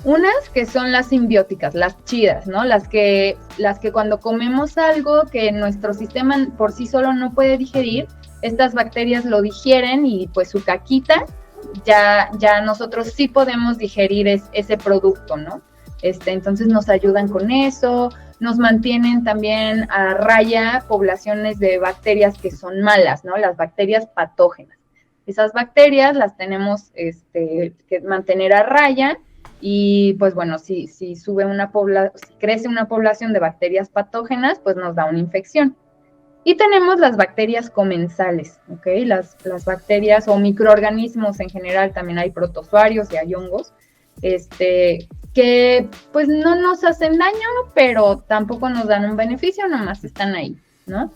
Unas que son las simbióticas, las chidas, ¿no? Las que cuando comemos algo que nuestro sistema por sí solo no puede digerir, estas bacterias lo digieren y pues su caquita, ya nosotros sí podemos digerir ese producto, ¿no? Entonces nos ayudan con eso, nos mantienen también a raya poblaciones de bacterias que son malas, ¿no? Las bacterias patógenas. Esas bacterias las tenemos que mantener a raya. Y pues bueno, si crece una población de bacterias patógenas, pues nos da una infección. Y tenemos las bacterias comensales, ¿ok? Las bacterias o microorganismos en general, también hay protozoarios y hay hongos, que pues no nos hacen daño, pero tampoco nos dan un beneficio, nomás están ahí, ¿no?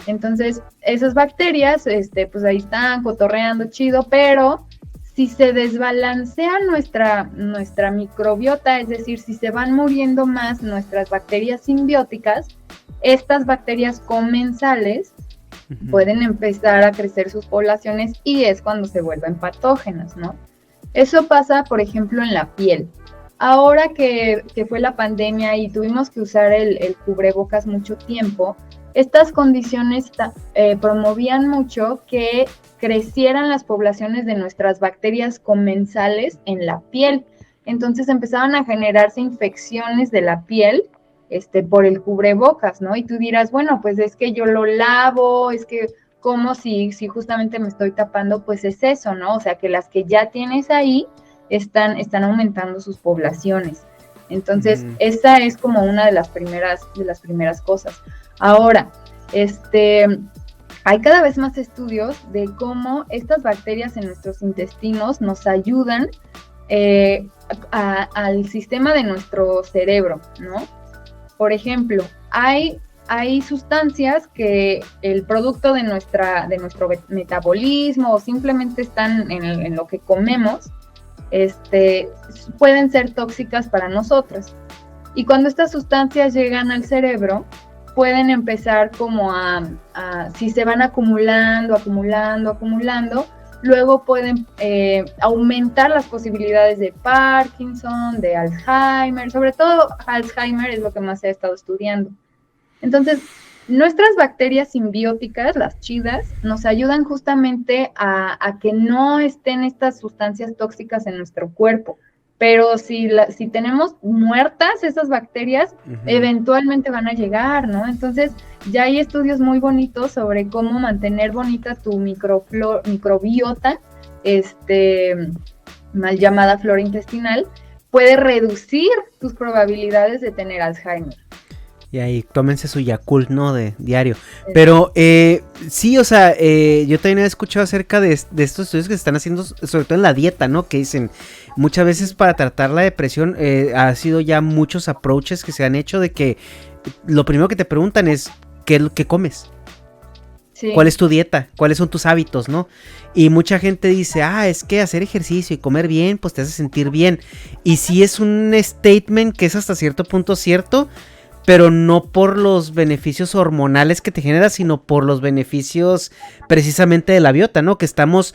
Entonces, esas bacterias, pues ahí están cotorreando chido, pero si se desbalancea nuestra microbiota, es decir, si se van muriendo más nuestras bacterias simbióticas, estas bacterias comensales pueden empezar a crecer sus poblaciones y es cuando se vuelven patógenas, ¿no? Eso pasa, por ejemplo, en la piel. Ahora que fue la pandemia y tuvimos que usar el cubrebocas mucho tiempo, estas condiciones promovían mucho que crecieran las poblaciones de nuestras bacterias comensales en la piel. Entonces empezaban a generarse infecciones de la piel por el cubrebocas, ¿no? Y tú dirás, bueno, pues es que yo lo lavo, es que como si justamente me estoy tapando, pues es eso, ¿no? O sea, que las que ya tienes ahí, están aumentando sus poblaciones. Entonces, esa es como una de las primeras cosas. Ahora, hay cada vez más estudios de cómo estas bacterias en nuestros intestinos nos ayudan al sistema de nuestro cerebro, ¿no? Por ejemplo, hay sustancias que el producto de nuestro metabolismo o simplemente están en lo que comemos, pueden ser tóxicas para nosotros. Y cuando estas sustancias llegan al cerebro, pueden empezar como si se van acumulando, luego pueden aumentar las posibilidades de Parkinson, de Alzheimer, sobre todo Alzheimer es lo que más se ha estado estudiando. Entonces, nuestras bacterias simbióticas, las chidas, nos ayudan justamente a que no estén estas sustancias tóxicas en nuestro cuerpo. Pero si tenemos muertas esas bacterias, eventualmente van a llegar, ¿no? Entonces, ya hay estudios muy bonitos sobre cómo mantener bonita tu microbiota, mal llamada flora intestinal, puede reducir tus probabilidades de tener Alzheimer. Y ahí tómense su Yakult, ¿no? De diario. Pero sí, o sea, yo también he escuchado acerca de estos estudios que se están haciendo, sobre todo en la dieta, ¿no? Que dicen, muchas veces para tratar la depresión ha sido ya muchos approaches que se han hecho de que lo primero que te preguntan es, ¿qué comes? Sí. ¿Cuál es tu dieta? ¿Cuáles son tus hábitos, no? Y mucha gente dice, es que hacer ejercicio y comer bien, pues te hace sentir bien. Y sí es un statement que es hasta cierto punto cierto, pero no por los beneficios hormonales que te genera, sino por los beneficios precisamente de la biota, ¿no? Que estamos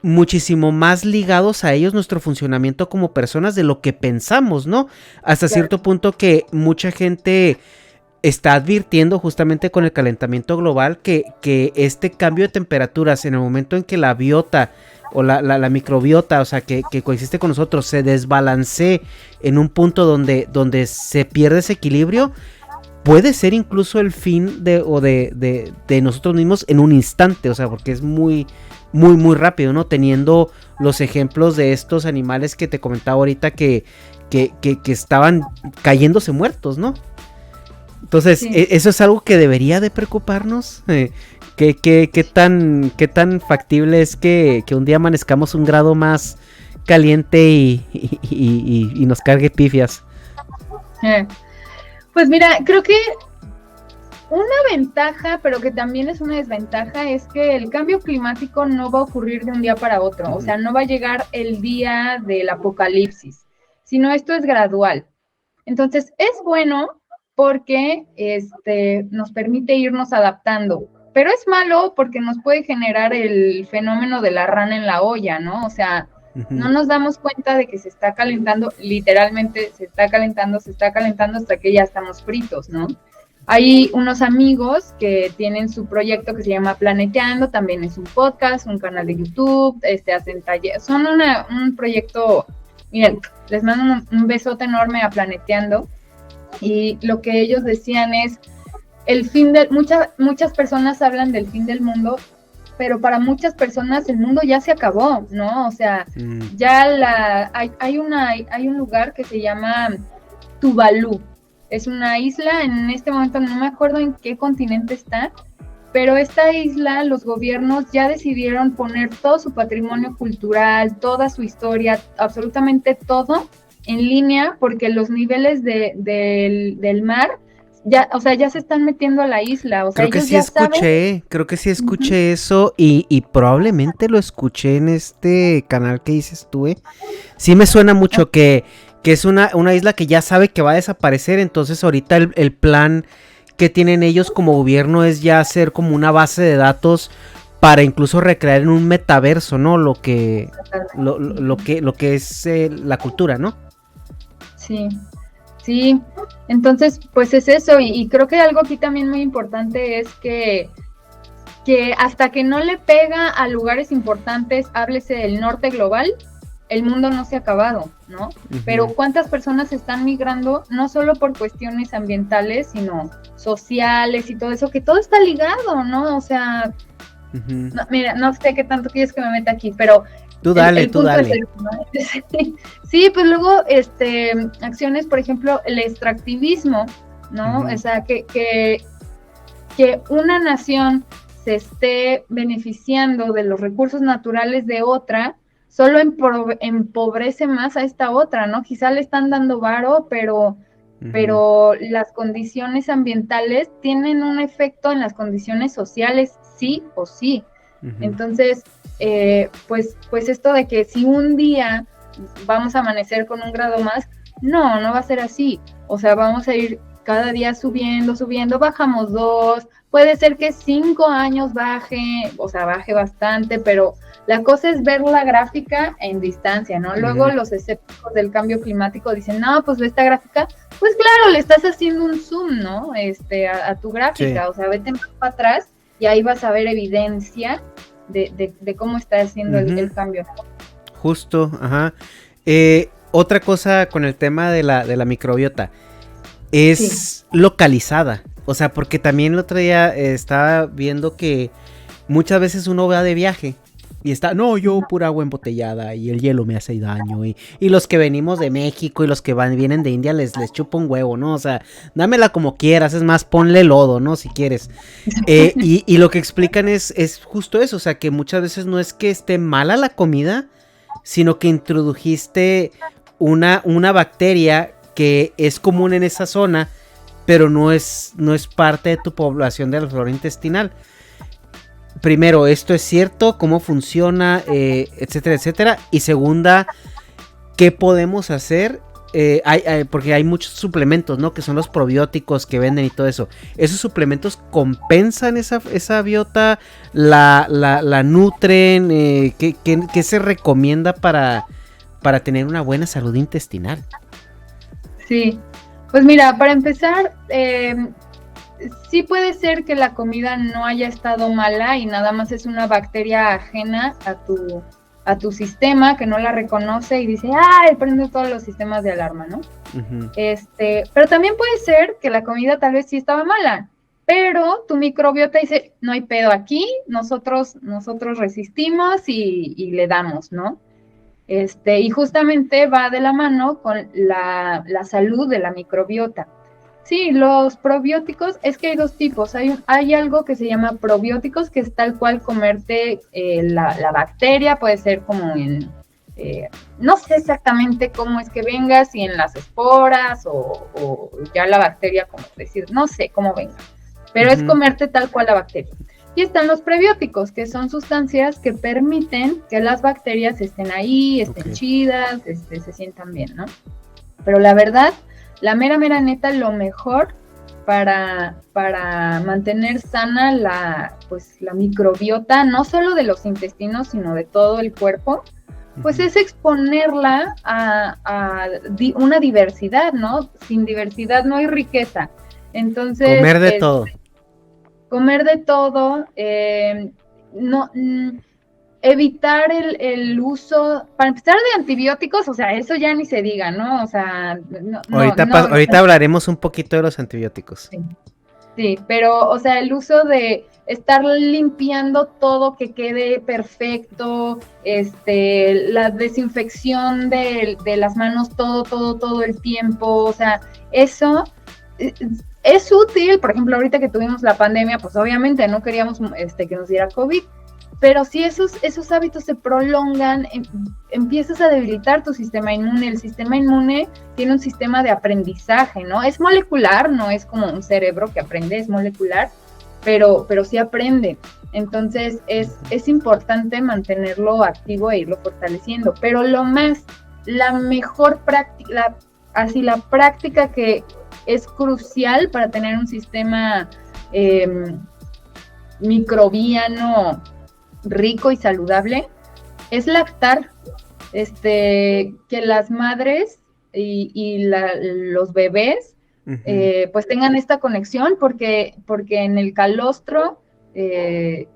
muchísimo más ligados a ellos, nuestro funcionamiento como personas, de lo que pensamos, ¿no? Hasta cierto punto que mucha gente está advirtiendo justamente con el calentamiento global que este cambio de temperaturas en el momento en que la biota o la microbiota, o sea, que coexiste con nosotros, se desbalancee en un punto donde se pierde ese equilibrio, puede ser incluso el fin de nosotros mismos en un instante, o sea, porque es muy, muy, muy rápido, ¿no? Teniendo los ejemplos de estos animales que te comentaba ahorita que estaban cayéndose muertos, ¿no? Entonces, sí. Eso es algo que debería de preocuparnos. ¿Qué tan factible es que un día amanezcamos un grado más caliente y nos cargue pifias? Pues mira, creo que una ventaja, pero que también es una desventaja, es que el cambio climático no va a ocurrir de un día para otro. O sea, no va a llegar el día del apocalipsis, sino esto es gradual. Entonces, es bueno porque nos permite irnos adaptando. Pero es malo porque nos puede generar el fenómeno de la rana en la olla, ¿no? O sea, no nos damos cuenta de que se está calentando, literalmente se está calentando hasta que ya estamos fritos, ¿no? Hay unos amigos que tienen su proyecto que se llama Planeteando, también es un podcast, un canal de YouTube, hacen talleres, son un proyecto, miren, les mando un besote enorme a Planeteando, y lo que ellos decían es, muchas personas hablan del fin del mundo, pero para muchas personas el mundo ya se acabó, ¿no? O sea, ya hay un lugar que se llama Tuvalu. Es una isla, en este momento no me acuerdo en qué continente está, pero esta isla, los gobiernos ya decidieron poner todo su patrimonio cultural, toda su historia, absolutamente todo en línea, porque los niveles del mar ya se están metiendo a la isla. O sea, creo que sí escuché eso y probablemente lo escuché en este canal que dices tú, Sí me suena mucho que es una isla que ya sabe que va a desaparecer, entonces ahorita el plan que tienen ellos como gobierno es ya hacer como una base de datos para incluso recrear en un metaverso, ¿no? Lo que es la cultura, ¿no? Sí, entonces pues es eso, y creo que algo aquí también muy importante es que hasta que no le pega a lugares importantes, háblese del norte global, el mundo no se ha acabado, ¿no? Pero ¿cuántas personas están migrando? No solo por cuestiones ambientales, sino sociales y todo eso, que todo está ligado, ¿no? O sea, no, mira, no sé qué tanto quieres que me meta aquí, pero Tú dale. Sí, pues luego, acciones, por ejemplo, el extractivismo, ¿no? Uh-huh. O sea, que una nación se esté beneficiando de los recursos naturales de otra, solo empobrece más a esta otra, ¿no? Quizá le están dando varo, pero las condiciones ambientales tienen un efecto en las condiciones sociales, sí o sí. Uh-huh. Entonces, pues esto de que si un día vamos a amanecer con 1 grado más, no va a ser así. O sea, vamos a ir cada día subiendo, bajamos 2, puede ser que 5 años baje bastante, pero la cosa es ver la gráfica en distancia, ¿no? Luego los escépticos del cambio climático dicen, no, pues ve esta gráfica, pues claro, le estás haciendo un zoom, ¿no? A tu gráfica, sí. O sea, vete más para atrás y ahí vas a ver evidencia de cómo está haciendo el cambio. Justo, ajá. Otra cosa con el tema de la microbiota, es localizada, o sea, porque también el otro día estaba viendo que muchas veces uno va de viaje y está, yo pura agua embotellada y el hielo me hace daño y los que venimos de México y los que vienen de India les chupa un huevo, ¿no? O sea, dámela como quieras, es más, ponle lodo, ¿no? Si quieres. Y lo que explican es justo eso, o sea, que muchas veces no es que esté mala la comida, sino que introdujiste una bacteria que es común en esa zona, pero no es parte de tu población de la flora intestinal. Primero, ¿esto es cierto? ¿Cómo funciona? Etcétera, etcétera. Y segunda, ¿qué podemos hacer? Porque hay muchos suplementos, ¿no? Que son los probióticos que venden y todo eso. ¿Esos suplementos compensan esa biota? ¿La nutren? ¿Qué se recomienda para tener una buena salud intestinal? Sí, pues mira, para empezar, sí puede ser que la comida no haya estado mala y nada más es una bacteria ajena a tu sistema que no la reconoce y dice, prende todos los sistemas de alarma, ¿no? Uh-huh. Pero también puede ser que la comida tal vez sí estaba mala, pero tu microbiota dice, no hay pedo aquí, nosotros resistimos y le damos, ¿no? Y justamente va de la mano con la salud de la microbiota. Sí, los probióticos, es que hay 2 tipos. Hay algo que se llama probióticos, que es tal cual comerte la bacteria, puede ser como no sé exactamente cómo es que venga, si en las esporas o ya la bacteria, como decir, no sé cómo venga, pero es comerte tal cual la bacteria. Y están los prebióticos, que son sustancias que permiten que las bacterias estén ahí, estén chidas, se sientan bien, ¿no? Pero la verdad, la mera neta, lo mejor para mantener sana la microbiota, no solo de los intestinos, sino de todo el cuerpo, pues es exponerla a una diversidad, ¿no? Sin diversidad no hay riqueza. Entonces, comer de todo. Comer de todo, evitar el uso, para empezar, de antibióticos, o sea, eso ya ni se diga, ¿no? O sea, ahorita hablaremos un poquito de los antibióticos. Sí, pero, o sea, el uso de estar limpiando todo que quede perfecto, la desinfección de las manos todo el tiempo, o sea, eso es útil. Por ejemplo, ahorita que tuvimos la pandemia, pues obviamente no queríamos que nos diera COVID, pero si esos hábitos se prolongan, empiezas a debilitar tu sistema inmune. El sistema inmune tiene un sistema de aprendizaje, ¿no? Es molecular, no es como un cerebro que aprende, es molecular, pero sí aprende. Entonces es importante mantenerlo activo e irlo fortaleciendo. Pero la mejor práctica, la práctica que es crucial para tener un sistema microbiano rico y saludable, es lactar, que las madres y los bebés pues tengan esta conexión, porque en el calostro, sí,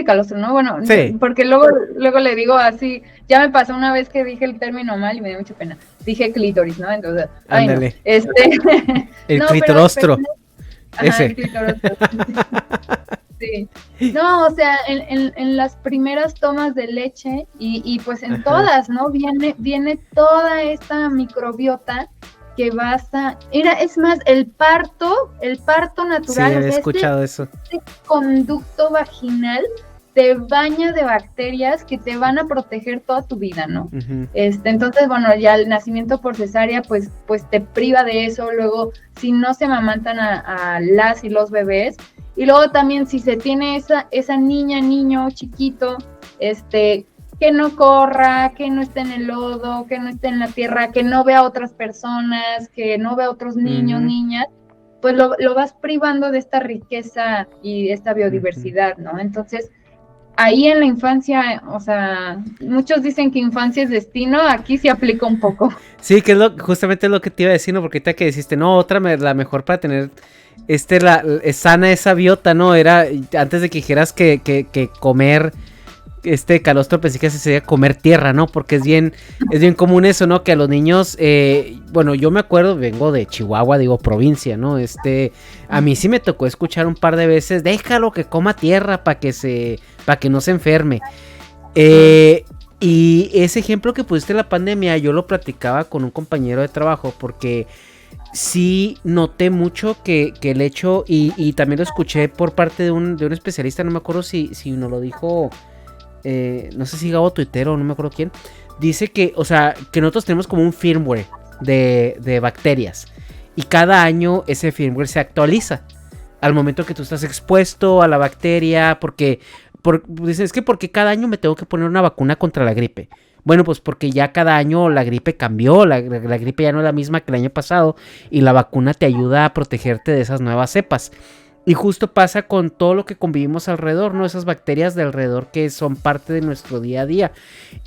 calostro, ¿no? Bueno, sí. Porque luego le digo así, ya me pasó una vez que dije el término mal y me dio mucha pena, dije clítoris, ¿no? Entonces, ándale. No, el clitorostro. ese. El clitorostro. Sí. No, o sea, en las primeras tomas de leche y pues en todas, ¿no? Viene toda esta microbiota que basta. Mira, es más, el parto natural, sí, he escuchado eso. Este conducto vaginal te baña de bacterias que te van a proteger toda tu vida, ¿no? Entonces, bueno, ya el nacimiento por cesárea, pues te priva de eso. Luego, si no se amamantan a las y los bebés, y luego también si se tiene esa niña, niño chiquito, que no corra, que no esté en el lodo, que no esté en la tierra, que no vea a otras personas, que no vea a otros niños, niñas, pues lo vas privando de esta riqueza y esta biodiversidad, ¿no? Entonces, ahí en la infancia, o sea, muchos dicen que infancia es destino, aquí se aplica un poco. Sí, que es justamente lo que te iba a decir, ¿no? Porque ahorita que dijiste, no, la mejor para tener sana esa biota, ¿no? Era, antes de que dijeras que comer calostro, pensé que se sería comer tierra, ¿no? Porque es bien común eso, ¿no? Que a los niños, bueno, yo me acuerdo, vengo de Chihuahua, digo provincia, ¿no? A mí sí me tocó escuchar un par de veces, déjalo que coma tierra para que no se enferme. Y ese ejemplo que pusiste en la pandemia, yo lo platicaba con un compañero de trabajo, porque sí noté mucho que el hecho, y también lo escuché por parte de un especialista, no me acuerdo si nos lo dijo, no sé si Gabo Tuitero o no me acuerdo quién, dice que, o sea, que nosotros tenemos como un firmware de bacterias, y cada año ese firmware se actualiza al momento que tú estás expuesto a la bacteria, dicen, es que porque cada año me tengo que poner una vacuna contra la gripe. Bueno, pues porque ya cada año la gripe cambió, la gripe ya no es la misma que el año pasado, y la vacuna te ayuda a protegerte de esas nuevas cepas. Y justo pasa con todo lo que convivimos alrededor, ¿no? Esas bacterias de alrededor que son parte de nuestro día a día.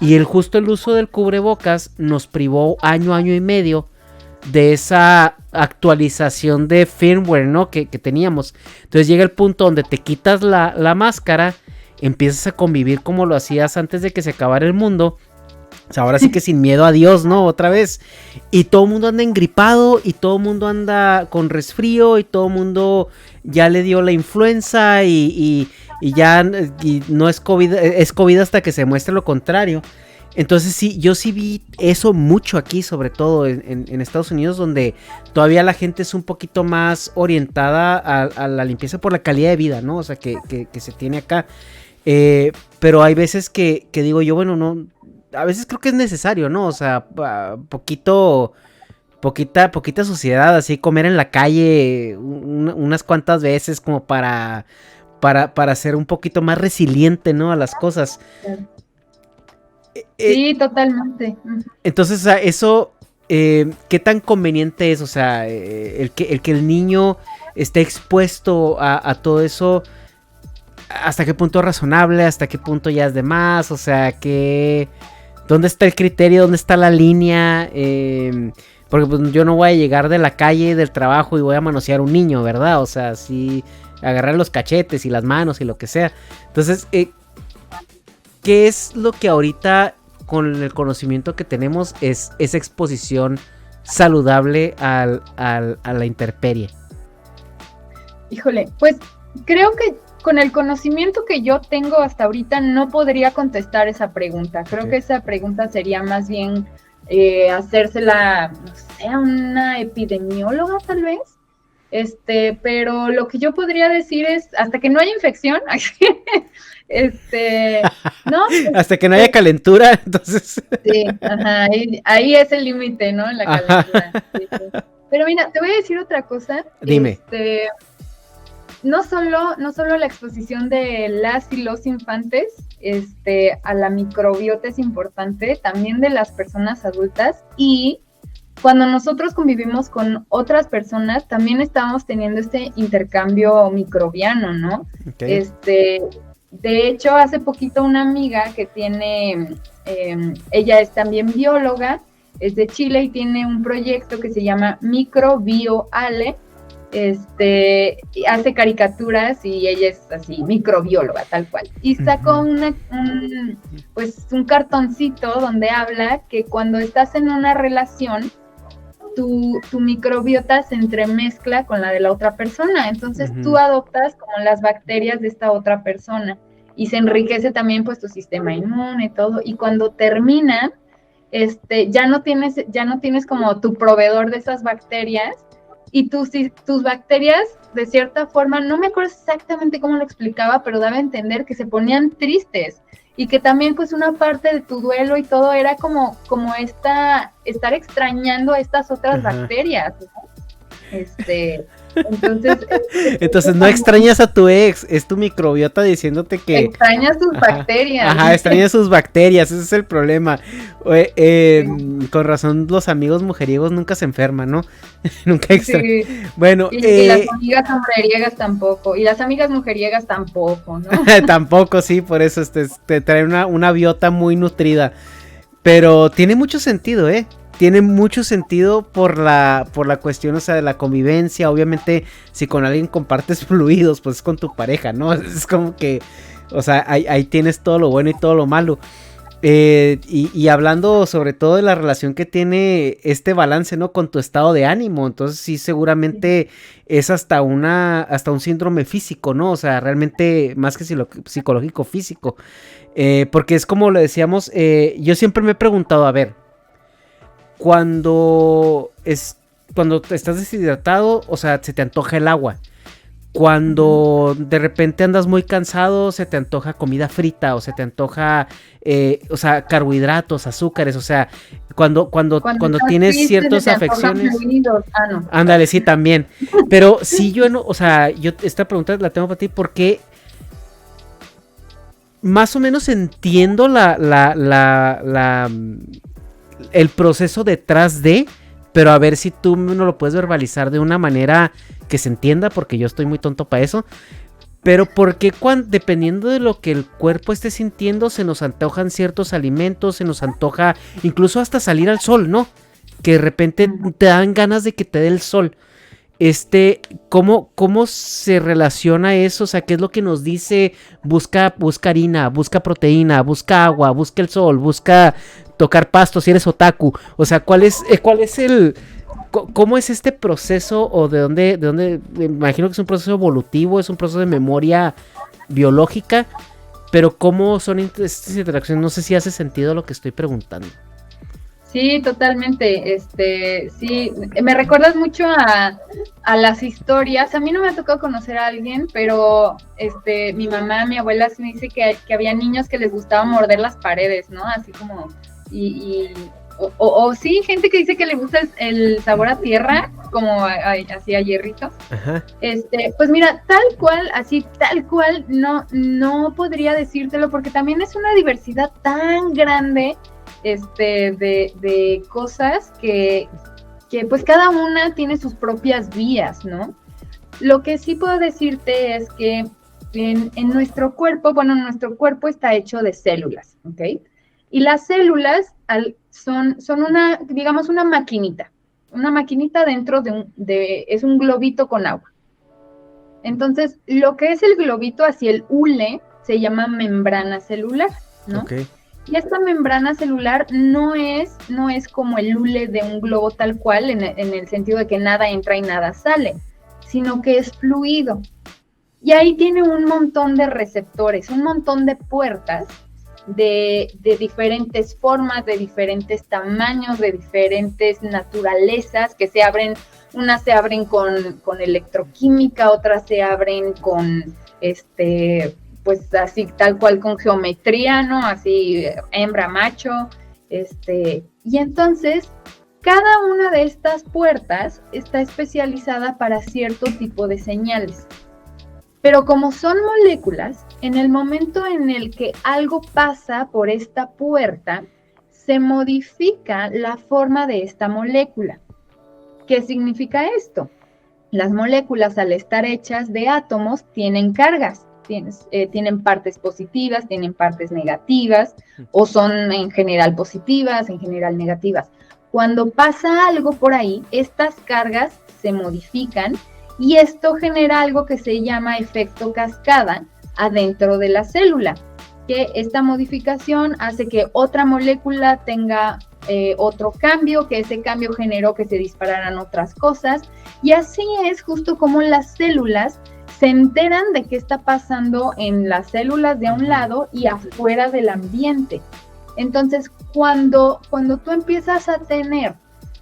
Y el uso del cubrebocas nos privó año y medio de esa actualización de firmware, ¿no? Que teníamos. Entonces llega el punto donde te quitas la máscara, empiezas a convivir como lo hacías antes de que se acabara el mundo. O sea, ahora sí que sin miedo a Dios, ¿no? Otra vez. Y todo el mundo anda engripado, y todo el mundo anda con resfrío, y todo el mundo ya le dio la influenza, y no es COVID, es COVID hasta que se muestre lo contrario. Entonces sí, yo sí vi eso mucho aquí, sobre todo en Estados Unidos, donde todavía la gente es un poquito más orientada a la limpieza por la calidad de vida, ¿no? O sea, que se tiene acá. Pero hay veces que digo yo, bueno, no, a veces creo que es necesario, ¿no? O sea, poquita suciedad, así comer en la calle unas cuantas veces como para ser un poquito más resiliente, ¿no? A las cosas. Sí, totalmente. Entonces, o sea, eso, ¿qué tan conveniente es? O sea, el que el niño esté expuesto a todo eso, ¿hasta qué punto es razonable? ¿Hasta qué punto ya es de más? O sea, ¿dónde está el criterio? ¿Dónde está la línea? Porque pues, yo no voy a llegar de la calle, del trabajo, y voy a manosear a un niño, ¿verdad? O sea, sí, agarrar los cachetes y las manos y lo que sea. Entonces, ¿qué es lo que ahorita, con el conocimiento que tenemos, es esa exposición saludable a la intemperie? Híjole, pues creo que con el conocimiento que yo tengo hasta ahorita no podría contestar esa pregunta. Creo que esa pregunta sería más bien hacérsela, no sé, a una epidemióloga tal vez. Pero lo que yo podría decir es, hasta que no haya infección, no. Hasta que no haya calentura, entonces. Sí, ajá, ahí es el límite, ¿no? La calentura. Sí. Pero mira, te voy a decir otra cosa. Dime. No solo la exposición de las y los infantes a la microbiota es importante, también de las personas adultas, y cuando nosotros convivimos con otras personas, también estamos teniendo este intercambio microbiano, ¿no? Okay. De hecho, hace poquito una amiga que tiene, ella es también bióloga, es de Chile y tiene un proyecto que se llama MicroBioAle, hace caricaturas y ella es así, microbióloga, tal cual. Y sacó un cartoncito donde habla que cuando estás en una relación, tu microbiota se entremezcla con la de la otra persona, entonces tú adoptas como las bacterias de esta otra persona y se enriquece también pues tu sistema inmune y todo, y cuando terminan, ya no tienes como tu proveedor de esas bacterias, y tus bacterias, de cierta forma, no me acuerdo exactamente cómo lo explicaba, pero daba a entender que se ponían tristes, y que también pues una parte de tu duelo y todo era como estar extrañando a estas otras bacterias, ¿no? Entonces no extrañas a tu ex, es tu microbiota diciéndote que extrañas sus bacterias. Ajá, extrañas sus bacterias, ese es el problema. Con razón los amigos mujeriegos nunca se enferman, ¿no? Nunca extrañan. Sí. Bueno, y las amigas hombreriegas tampoco, y las amigas mujeriegas tampoco, ¿no? Tampoco, sí, por eso te trae una biota muy nutrida. Pero tiene mucho sentido, tiene mucho sentido por la cuestión, o sea, de la convivencia. Obviamente, si con alguien compartes fluidos, pues es con tu pareja, ¿no? Es como que, o sea, ahí tienes todo lo bueno y todo lo malo. Y hablando sobre todo de la relación que tiene este balance, ¿no? Con tu estado de ánimo. Entonces, sí, seguramente es hasta un síndrome físico, ¿no? O sea, realmente más que psicológico, físico. Porque es como lo decíamos, yo siempre me he preguntado, a ver, cuando estás deshidratado, o sea, se te antoja el agua. Cuando de repente andas muy cansado, se te antoja comida frita, o se te antoja, o sea, carbohidratos, azúcares, o sea, cuando tienes ciertas afecciones. Ándale, sí, también. Pero sí, yo no, o sea, esta pregunta la tengo para ti porque más o menos entiendo el proceso detrás de, pero a ver si tú no lo puedes verbalizar de una manera que se entienda, porque yo estoy muy tonto para eso. Pero porque dependiendo de lo que el cuerpo esté sintiendo, se nos antojan ciertos alimentos, se nos antoja incluso hasta salir al sol, ¿no? Que de repente te dan ganas de que te dé el sol. ¿Cómo se relaciona eso? O sea, ¿qué es lo que nos dice? Busca harina, busca proteína, busca agua, busca el sol, busca tocar pasto si eres otaku. O sea, ¿cuál es cómo es este proceso? O de dónde, me imagino que es un proceso evolutivo, es un proceso de memoria biológica, pero ¿cómo son estas interacciones? No sé si hace sentido lo que estoy preguntando. Sí, totalmente. Sí, me recuerdas mucho a las historias. A mí no me ha tocado conocer a alguien, pero mi mamá, mi abuela sí me dice que había niños que les gustaba morder las paredes, ¿no? Así como o sí, gente que dice que le gusta el sabor a tierra, como así a hierrito. Ajá. Pues mira, tal cual, no podría decírtelo, porque también es una diversidad tan grande de cosas que pues cada una tiene sus propias vías, ¿no? Lo que sí puedo decirte es que en nuestro cuerpo nuestro cuerpo está hecho de células, ¿ok? Y las células son una maquinita dentro es un globito con agua. Entonces, lo que es el globito hacia el hule se llama membrana celular, ¿no? Okay. Y esta membrana celular no es como el hule de un globo tal cual, en el sentido de que nada entra y nada sale, sino que es fluido. Y ahí tiene un montón de receptores, un montón de puertas de diferentes formas, de diferentes tamaños, de diferentes naturalezas que se abren. Unas se abren con electroquímica, otras se abren con pues así tal cual con geometría, ¿no? Así hembra, macho, y entonces cada una de estas puertas está especializada para cierto tipo de señales. Pero como son moléculas, en el momento en el que algo pasa por esta puerta, se modifica la forma de esta molécula. ¿Qué significa esto? Las moléculas, al estar hechas de átomos, tienen cargas. Tienen partes positivas, tienen partes negativas, o son en general positivas, en general negativas. Cuando pasa algo por ahí, estas cargas se modifican y esto genera algo que se llama efecto cascada adentro de la célula, que esta modificación hace que otra molécula tenga otro cambio, que ese cambio generó que se dispararan otras cosas, y así es justo como las células se enteran de qué está pasando en las células de un lado y afuera del ambiente. Entonces, cuando tú empiezas a tener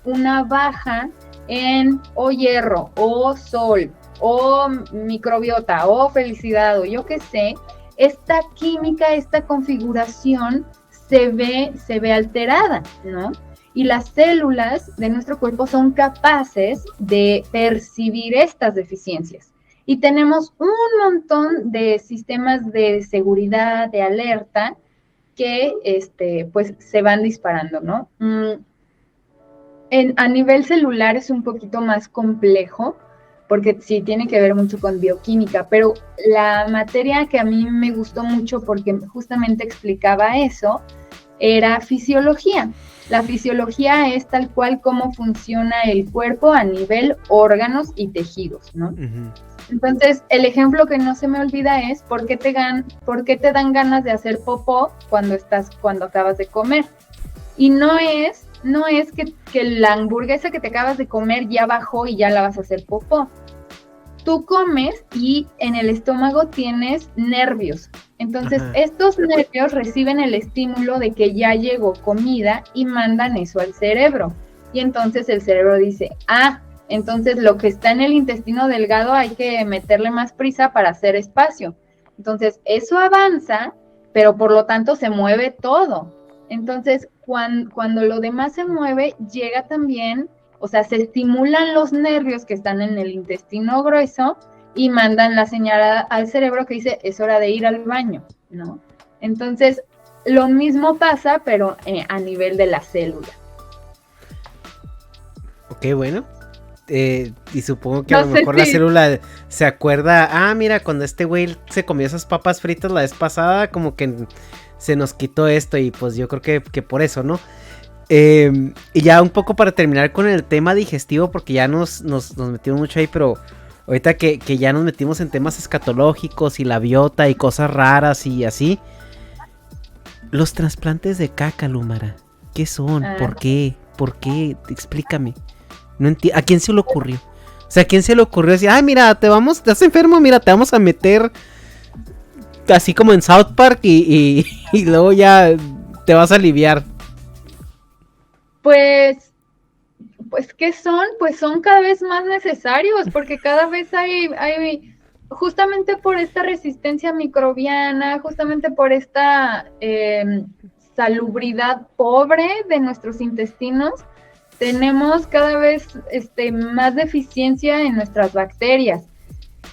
una baja en o hierro, o sol, o microbiota, o felicidad, o yo qué sé, esta química, esta configuración se ve alterada, ¿no? Y las células de nuestro cuerpo son capaces de percibir estas deficiencias. Y tenemos un montón de sistemas de seguridad, de alerta, que pues se van disparando, ¿no? A nivel celular es un poquito más complejo, porque sí tiene que ver mucho con bioquímica, pero la materia que a mí me gustó mucho porque justamente explicaba eso, era fisiología. La fisiología es tal cual cómo funciona el cuerpo a nivel órganos y tejidos, ¿no? Uh-huh. Entonces, el ejemplo que no se me olvida es ¿por qué te dan ganas de hacer popó cuando acabas de comer? Y no es que la hamburguesa que te acabas de comer ya bajó y ya la vas a hacer popó. Tú comes y en el estómago tienes nervios. Entonces, estos nervios reciben el estímulo de que ya llegó comida y mandan eso al cerebro. Y entonces el cerebro dice, entonces lo que está en el intestino delgado hay que meterle más prisa para hacer espacio. Entonces, eso avanza, pero por lo tanto se mueve todo. Entonces, cuando lo demás se mueve, llega también, o sea, se estimulan los nervios que están en el intestino grueso y mandan la señal al cerebro que dice, es hora de ir al baño, ¿no? Entonces, lo mismo pasa, pero a nivel de la célula. Ok, bueno. Y supongo que a lo mejor la célula se acuerda, mira, cuando este güey se comió esas papas fritas la vez pasada, como que se nos quitó esto y pues yo creo que por eso, ¿no? Y ya un poco para terminar con el tema digestivo, porque ya nos metimos mucho ahí, pero ahorita que ya nos metimos en temas escatológicos y la biota y cosas raras y así. Los trasplantes de caca, Lúmara, ¿qué son? ¿Por qué? Explícame. No entiendo. ¿A quién se le ocurrió? O sea, ¿a quién se le ocurrió decir, mira, estás enfermo, mira, te vamos a meter así como en South Park y luego ya te vas a aliviar? Pues ¿qué son? Pues son cada vez más necesarios, porque cada vez hay justamente por esta resistencia microbiana, justamente por esta salubridad pobre de nuestros intestinos, tenemos cada vez más deficiencia en nuestras bacterias.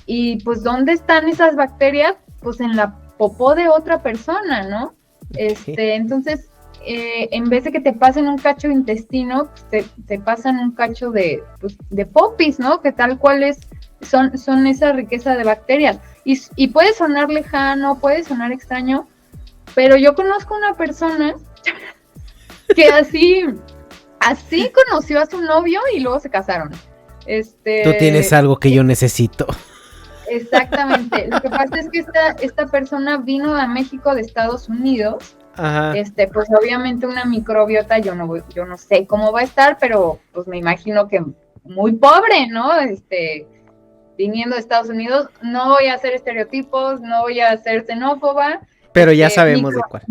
Y pues, ¿dónde están esas bacterias? Pues en la popó de otra persona, ¿no? Entonces, en vez de que te pasen un cacho de intestino, pues te pasan un cacho de popis, ¿no? Que tal cual son esa riqueza de bacterias. Y puede sonar lejano, puede sonar extraño, pero yo conozco una persona que así conoció a su novio y luego se casaron. Tú tienes algo que yo necesito. Exactamente. Lo que pasa es que esta persona vino a México de Estados Unidos. Ajá. Pues obviamente una microbiota, yo no sé cómo va a estar, pero pues me imagino que muy pobre, ¿no? Viniendo de Estados Unidos, no voy a hacer estereotipos, no voy a ser xenófoba. Pero ya sabemos de cuál.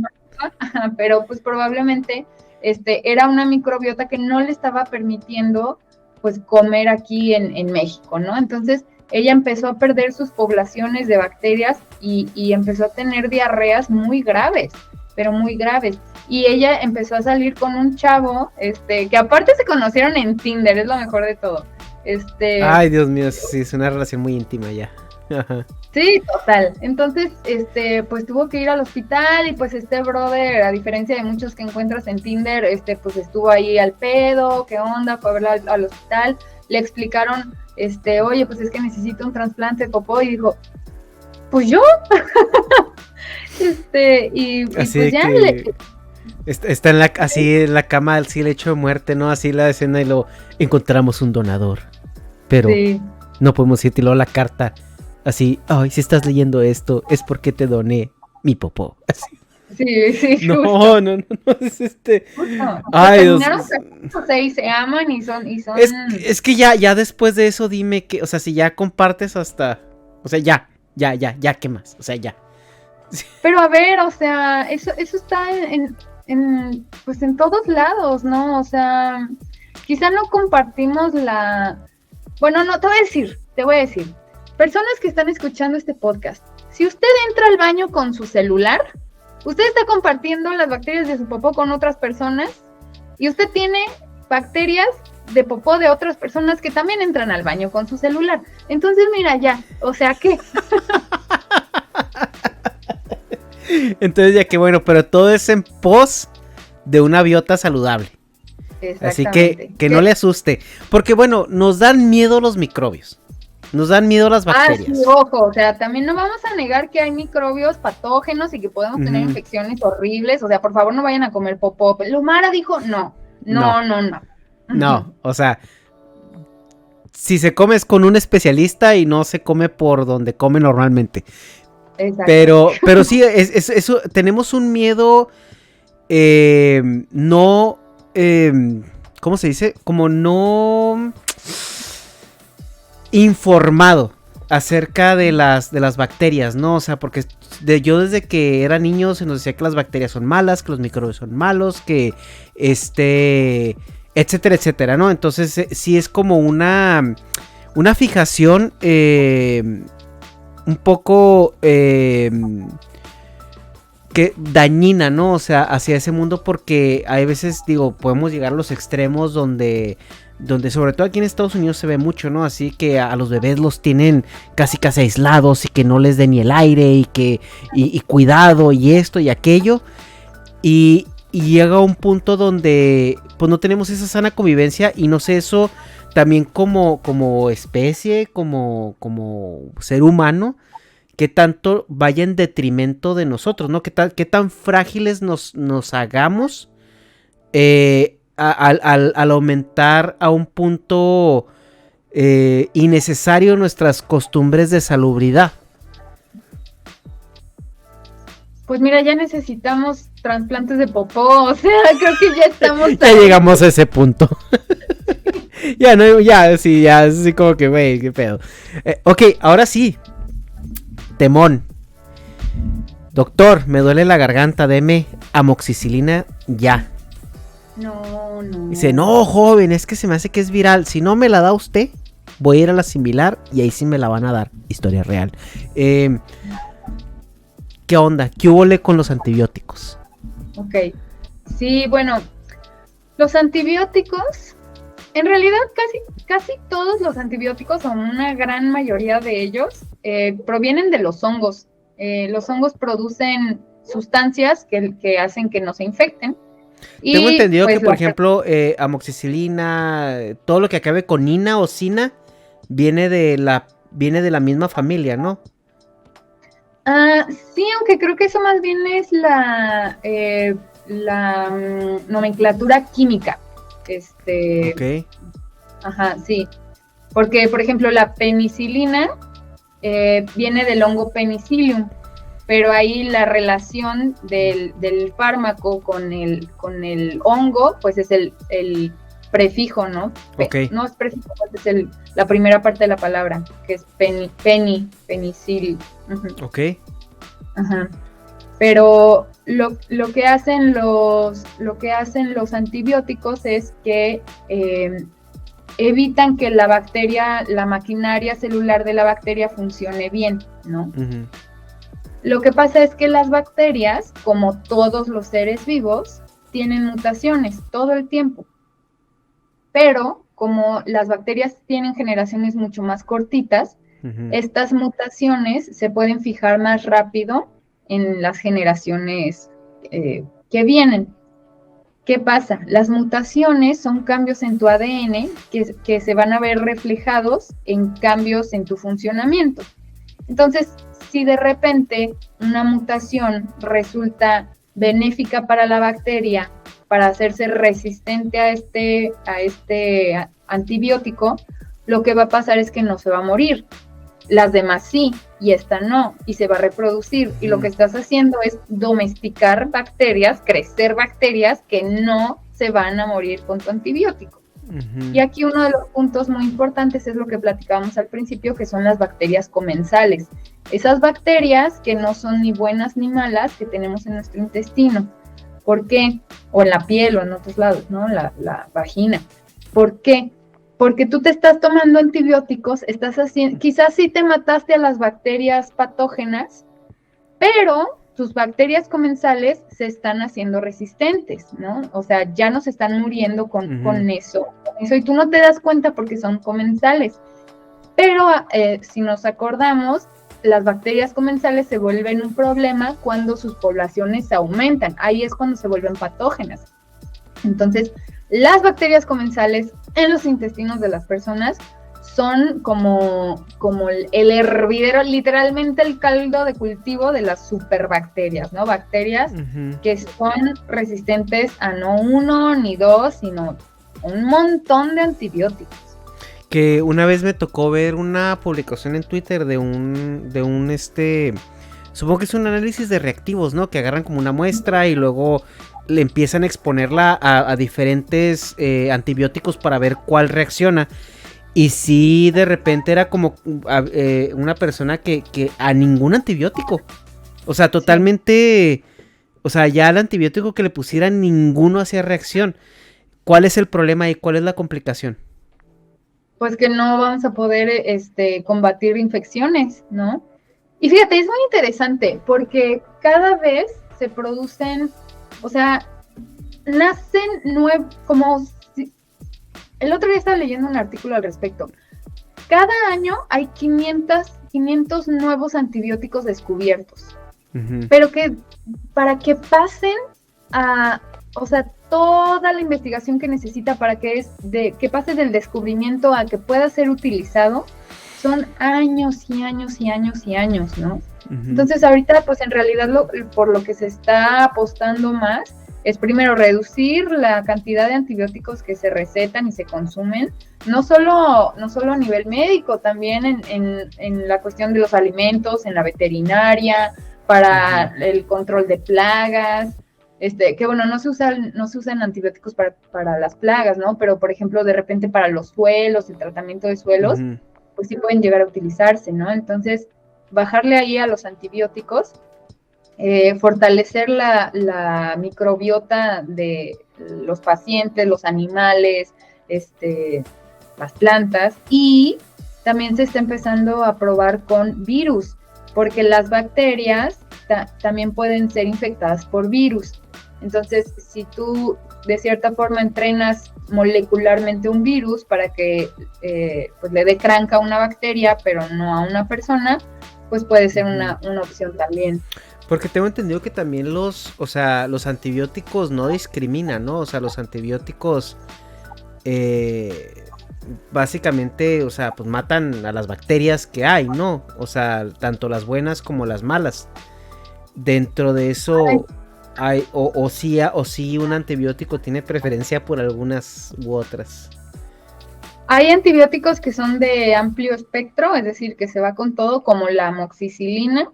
Pero pues probablemente era una microbiota que no le estaba permitiendo pues comer aquí en México, ¿no? Entonces ella empezó a perder sus poblaciones de bacterias y empezó a tener diarreas muy graves, pero muy graves. Y ella empezó a salir con un chavo, que aparte se conocieron en Tinder, es lo mejor de todo. Ay, Dios mío, sí, es una relación muy íntima ya. Sí, total. Entonces, pues tuvo que ir al hospital y pues brother, a diferencia de muchos que encuentras en Tinder, pues estuvo ahí al pedo, qué onda, fue a verla al hospital, le explicaron, oye, pues es que necesito un trasplante de popó, y dijo, pues yo. Y así pues ya que está en la cama, así el hecho de muerte, ¿no? Así la escena y luego encontramos un donador, pero sí, no podemos ir, y luego la carta así, ay, si estás leyendo esto es porque te doné mi popó. Así. Sí, No, justo. no, es Justo. Ay, Dios. Terminaron casándose y se aman y son... Es que ya después de eso dime que, o sea, si ya compartes hasta, o sea, ya, ¿qué más? O sea, ya. Pero a ver, o sea, eso está pues en todos lados, ¿no? O sea, quizá no compartimos bueno, no, te voy a decir, personas que están escuchando este podcast, si usted entra al baño con su celular, usted está compartiendo las bacterias de su popó con otras personas y usted tiene bacterias de popó de otras personas que también entran al baño con su celular. Entonces, mira, ya, o sea, ¿qué? Entonces ya que bueno, pero todo es en pos de una biota saludable. Así que no le asuste. Porque bueno, nos dan miedo los microbios. Nos dan miedo las bacterias. Sí, ojo, o sea, también no vamos a negar que hay microbios patógenos y que podemos tener infecciones horribles. O sea, por favor no vayan a comer popó. Lumara dijo no. No, o sea, si se come es con un especialista y no se come por donde come normalmente. Exacto. Pero sí, eso, tenemos un miedo no, ¿cómo se dice? Como no informado acerca de las bacterias, ¿no? O sea, porque yo desde que era niño se nos decía que las bacterias son malas, que los microbios son malos, que etcétera, etcétera, ¿no? Entonces sí es como una fijación un poco que dañina, ¿no? O sea, hacia ese mundo, porque hay veces, digo, podemos llegar a los extremos donde sobre todo aquí en Estados Unidos se ve mucho, ¿no? Así que a los bebés los tienen casi aislados y que no les den ni el aire y cuidado y esto y aquello. Y llega un punto donde pues no tenemos esa sana convivencia y no sé, eso también como especie, como ser humano, qué tanto vaya en detrimento de nosotros, ¿no? Qué tan frágiles nos hagamos al aumentar a un punto innecesario nuestras costumbres de salubridad. Pues mira, ya necesitamos trasplantes de popó, o sea, creo que ya estamos... Ya llegamos a ese punto. Sí, así como que, güey, qué pedo. Ok, ahora sí. Temón. Doctor, me duele la garganta, deme amoxicilina ya. No. Dice, no, joven, es que se me hace que es viral. Si no me la da usted, voy a ir a la similar y ahí sí me la van a dar. Historia real. ¿Qué onda? ¿Qué hubo con los antibióticos? Ok. Sí, bueno, los antibióticos, en realidad casi todos los antibióticos, o una gran mayoría de ellos, provienen de los hongos. Los hongos producen sustancias que hacen que no se infecten. Tengo entendido pues, que, por ejemplo, amoxicilina, todo lo que acabe con ina o sina, viene de la misma familia, ¿no? Sí, aunque creo que eso más bien es la nomenclatura química. Ok. Ajá, sí. Porque, por ejemplo, la penicilina viene del hongo Penicillium, pero ahí la relación del fármaco con el hongo, pues es el prefijo, ¿no? Okay. No es prefijo, es la primera parte de la palabra, que es penicil. Uh-huh. Ok. Ajá. Pero lo que hacen los antibióticos es que evitan que la bacteria, la maquinaria celular de la bacteria funcione bien, ¿no? Uh-huh. Lo que pasa es que las bacterias, como todos los seres vivos, tienen mutaciones todo el tiempo. Pero como las bacterias tienen generaciones mucho más cortitas, uh-huh, estas mutaciones se pueden fijar más rápido en las generaciones que vienen. ¿Qué pasa? Las mutaciones son cambios en tu ADN que se van a ver reflejados en cambios en tu funcionamiento. Entonces, si de repente una mutación resulta benéfica para la bacteria, para hacerse resistente a este antibiótico, lo que va a pasar es que no se va a morir, las demás sí, y esta no, y se va a reproducir. Y lo que estás haciendo es domesticar bacterias, crecer bacterias que no se van a morir con tu antibiótico. Y aquí uno de los puntos muy importantes es lo que platicábamos al principio, que son las bacterias comensales. Esas bacterias que no son ni buenas ni malas que tenemos en nuestro intestino. ¿Por qué? O en la piel o en otros lados, ¿no? La vagina. ¿Por qué? Porque tú te estás tomando antibióticos, estás haciendo, quizás sí te mataste a las bacterias patógenas, pero tus bacterias comensales se están haciendo resistentes, ¿no? O sea, ya no se están muriendo con eso, y tú no te das cuenta porque son comensales. Pero si nos acordamos, las bacterias comensales se vuelven un problema cuando sus poblaciones aumentan. Ahí es cuando se vuelven patógenas. Entonces, las bacterias comensales en los intestinos de las personas son como el hervidero, literalmente el caldo de cultivo de las superbacterias, ¿no? Bacterias que son resistentes a no uno ni dos, sino un montón de antibióticos. Que una vez me tocó ver una publicación en Twitter de un supongo que es un análisis de reactivos, ¿no? Que agarran como una muestra y luego le empiezan a exponerla a diferentes antibióticos para ver cuál reacciona. Y sí, de repente era como una persona que a ningún antibiótico. O sea, totalmente... O sea, ya al antibiótico que le pusieran ninguno hacía reacción. ¿Cuál es el problema y cuál es la complicación? Pues que no vamos a poder combatir infecciones, ¿no? Y fíjate, es muy interesante porque cada vez se producen, o sea, nacen como... El otro día estaba leyendo un artículo al respecto. Cada año hay 500 nuevos antibióticos descubiertos. Pero que para que pasen a, o sea, toda la investigación que necesita para que pase del descubrimiento a que pueda ser utilizado, son años y años y años y años, ¿no? Entonces ahorita, pues en realidad por lo que se está apostando más es primero reducir la cantidad de antibióticos que se recetan y se consumen, no solo a nivel médico, también en la cuestión de los alimentos, en la veterinaria, para el control de plagas, que bueno, no se usan antibióticos para las plagas, ¿no? Pero por ejemplo, de repente para los suelos, el tratamiento de suelos, pues sí pueden llegar a utilizarse, ¿no? Entonces, bajarle ahí a los antibióticos, fortalecer la microbiota de los pacientes, los animales, las plantas, y también se está empezando a probar con virus, porque las bacterias también pueden ser infectadas por virus. Entonces, si tú de cierta forma entrenas molecularmente un virus para que pues le dé cranca a una bacteria, pero no a una persona, pues puede ser una opción también. Porque tengo entendido que también los antibióticos no discriminan, ¿no? O sea, los antibióticos básicamente, o sea, pues matan a las bacterias que hay, ¿no? O sea, tanto las buenas como las malas. Dentro de eso hay, o sí un antibiótico tiene preferencia por algunas u otras. Hay antibióticos que son de amplio espectro, es decir, que se va con todo, como la amoxicilina.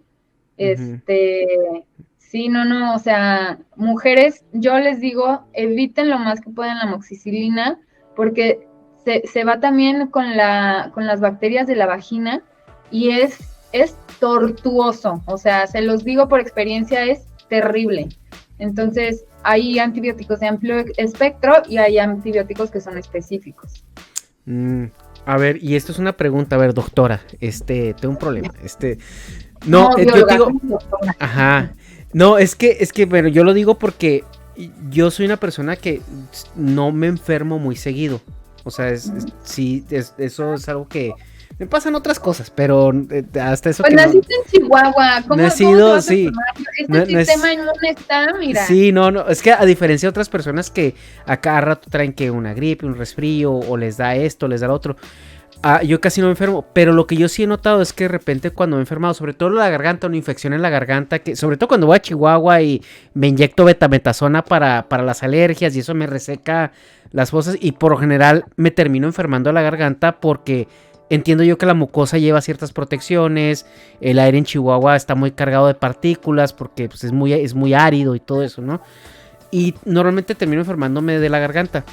Sí, no, o sea, mujeres, yo les digo, eviten lo más que puedan la amoxicilina, porque se va también con las bacterias de la vagina, y es tortuoso, o sea, se los digo por experiencia, es terrible. Entonces, hay antibióticos de amplio espectro y hay antibióticos que son específicos. A ver, y esto es una pregunta, a ver, doctora, tengo un problema, no, yo digo, ajá, no, es que, bueno, yo lo digo porque yo soy una persona que no me enfermo muy seguido, o sea, sí, eso es algo que me pasan otras cosas, pero hasta eso pues que naciste en Chihuahua, ¿cómo nacido, sí. Sistema inmune está, mira. Sí, no, es que a diferencia de otras personas que a cada rato traen que una gripe, un resfrío, o les da esto, les da lo otro, yo casi no me enfermo, pero lo que yo sí he notado es que de repente cuando me he enfermado, sobre todo la garganta, una infección en la garganta, que sobre todo cuando voy a Chihuahua y me inyecto betametasona para las alergias y eso me reseca las fosas, y por lo general me termino enfermando la garganta porque entiendo yo que la mucosa lleva ciertas protecciones, el aire en Chihuahua está muy cargado de partículas porque pues, es muy árido y todo eso, ¿no? Y normalmente termino enfermándome de la garganta.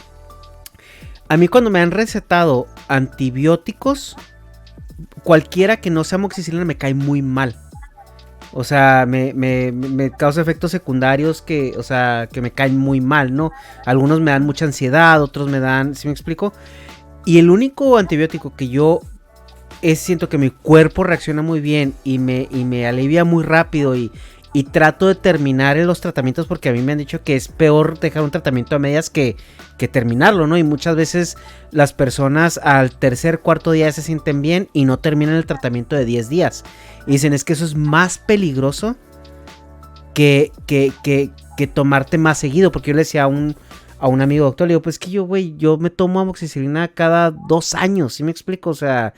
A mí cuando me han recetado antibióticos, cualquiera que no sea amoxicilina me cae muy mal. O sea, me causa efectos secundarios que me caen muy mal, ¿no? Algunos me dan mucha ansiedad, otros me dan, ¿sí me explico? Y el único antibiótico que yo siento que mi cuerpo reacciona muy bien y me alivia muy rápido y trato de terminar en los tratamientos porque a mí me han dicho que es peor dejar un tratamiento a medias que terminarlo, ¿no? Y muchas veces las personas al tercer, cuarto día se sienten bien y no terminan el tratamiento de 10 días. Y dicen, es que eso es más peligroso que tomarte más seguido. Porque yo le decía a un amigo doctor, le digo, pues que yo me tomo amoxicilina cada 2 años, ¿sí me explico? O sea,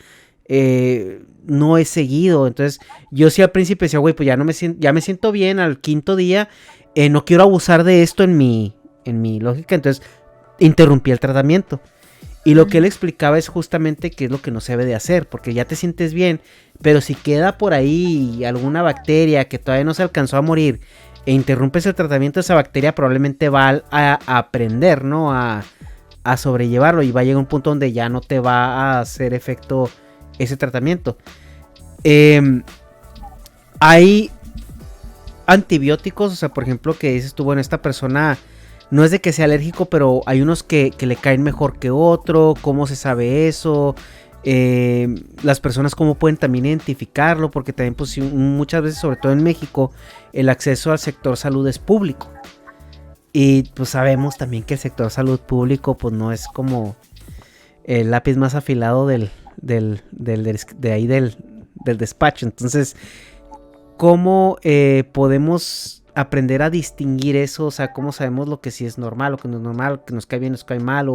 no he seguido. Entonces yo sí al principio decía, güey, pues ya me siento bien al quinto día, no quiero abusar de esto en mi lógica. Entonces interrumpí el tratamiento. Y lo que él explicaba es justamente qué es lo que no se debe de hacer, porque ya te sientes bien, pero si queda por ahí alguna bacteria que todavía no se alcanzó a morir e interrumpes el tratamiento, esa bacteria probablemente va a aprender, ¿no? A sobrellevarlo y va a llegar a un punto donde ya no te va a hacer efecto ese tratamiento. Hay antibióticos, o sea, por ejemplo, que dices tú, bueno, esta persona no es de que sea alérgico, pero hay unos que le caen mejor que otro. ¿Cómo se sabe eso? Las personas cómo pueden también identificarlo, porque también pues muchas veces, sobre todo en México, el acceso al sector salud es público. Y pues sabemos también que el sector salud público pues no es como el lápiz más afilado del despacho. Entonces, ¿cómo podemos aprender a distinguir eso? O sea, ¿cómo sabemos lo que sí es normal, lo que no es normal, lo que nos cae bien, nos cae mal?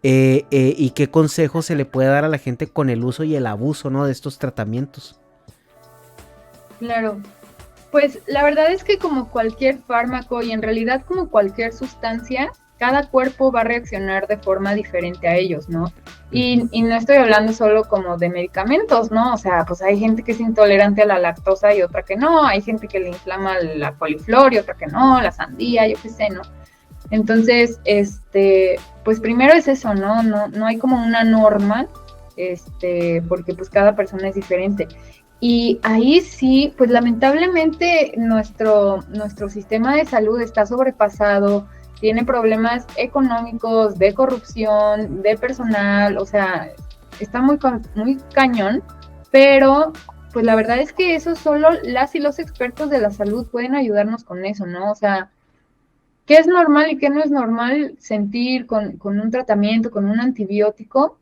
Y qué consejos se le puede dar a la gente con el uso y el abuso, ¿no?, de estos tratamientos. Claro. Pues la verdad es que como cualquier fármaco y en realidad como cualquier sustancia, cada cuerpo va a reaccionar de forma diferente a ellos, ¿no? Y no estoy hablando solo como de medicamentos, ¿no? O sea, pues hay gente que es intolerante a la lactosa y otra que no, hay gente que le inflama la coliflor y otra que no, la sandía, yo qué sé, ¿no? Entonces, pues primero es eso, ¿no? No hay como una norma, porque pues cada persona es diferente. Y ahí sí, pues lamentablemente nuestro sistema de salud está sobrepasado, tiene problemas económicos, de corrupción, de personal, o sea, está muy cañón, pero pues la verdad es que eso solo las y los expertos de la salud pueden ayudarnos con eso, ¿no? O sea, ¿qué es normal y qué no es normal sentir con un tratamiento, con un antibiótico?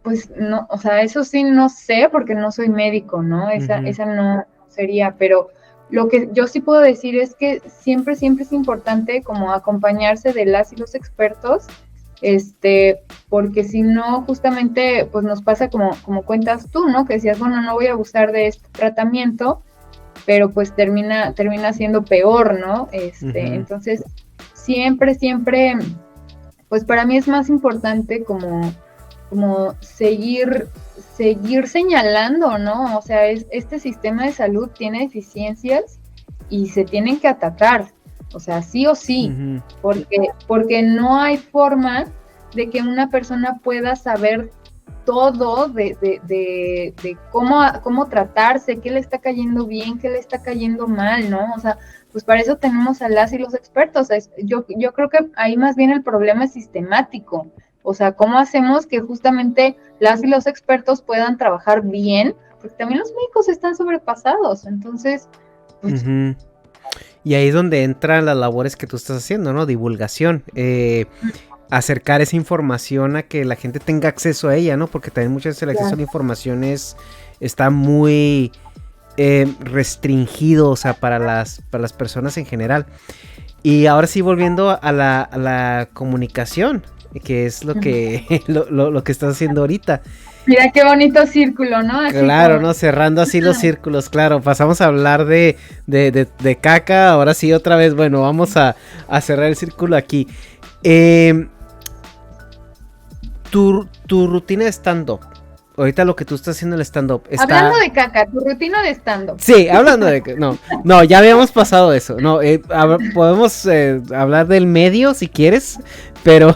Pues no, o sea, eso sí no sé porque no soy médico, ¿no? Esa no sería, pero lo que yo sí puedo decir es que siempre es importante como acompañarse de las y los expertos, porque si no, justamente, pues nos pasa como cuentas tú, ¿no? Que decías, bueno, no voy a abusar de este tratamiento, pero pues termina siendo peor, ¿no? Entonces, siempre, pues para mí es más importante como seguir señalando, ¿no? O sea, este sistema de salud tiene deficiencias y se tienen que atacar, o sea, sí o sí, porque no hay forma de que una persona pueda saber todo de cómo tratarse, qué le está cayendo bien, qué le está cayendo mal, ¿no? O sea, pues para eso tenemos a las y los expertos. Yo creo que ahí más bien el problema es sistemático. O sea, ¿cómo hacemos que justamente las y los expertos puedan trabajar bien? Porque también los médicos están sobrepasados. Entonces, pues... Y ahí es donde entran las labores que tú estás haciendo, ¿no? Divulgación. Acercar esa información a que la gente tenga acceso a ella, ¿no? Porque también muchas veces el acceso a la información está muy restringido, o sea, para las personas en general. Y ahora sí, volviendo a la comunicación, que es lo que lo que estás haciendo ahorita. Mira qué bonito círculo, ¿no? Así claro, como... ¿no? Cerrando así los círculos, claro. Pasamos a hablar de caca, ahora sí otra vez, bueno, vamos a cerrar el círculo aquí. Tu rutina de stand-up, ahorita lo que tú estás haciendo en el stand-up está... Hablando de caca, tu rutina de stand-up. Sí, hablando de... No, ya habíamos pasado eso. No, podemos hablar del medio si quieres, pero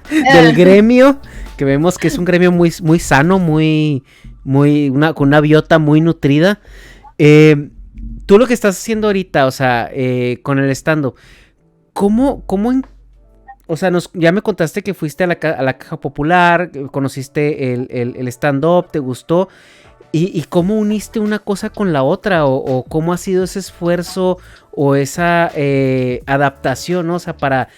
del gremio, que vemos que es un gremio muy, muy sano, con una biota muy nutrida. Tú lo que estás haciendo ahorita, o sea, con el stand-up, o sea, ya me contaste que fuiste a la Caja Popular, conociste el stand-up, te gustó, y cómo uniste una cosa con la otra, o cómo ha sido ese esfuerzo o esa adaptación, ¿no? O sea, para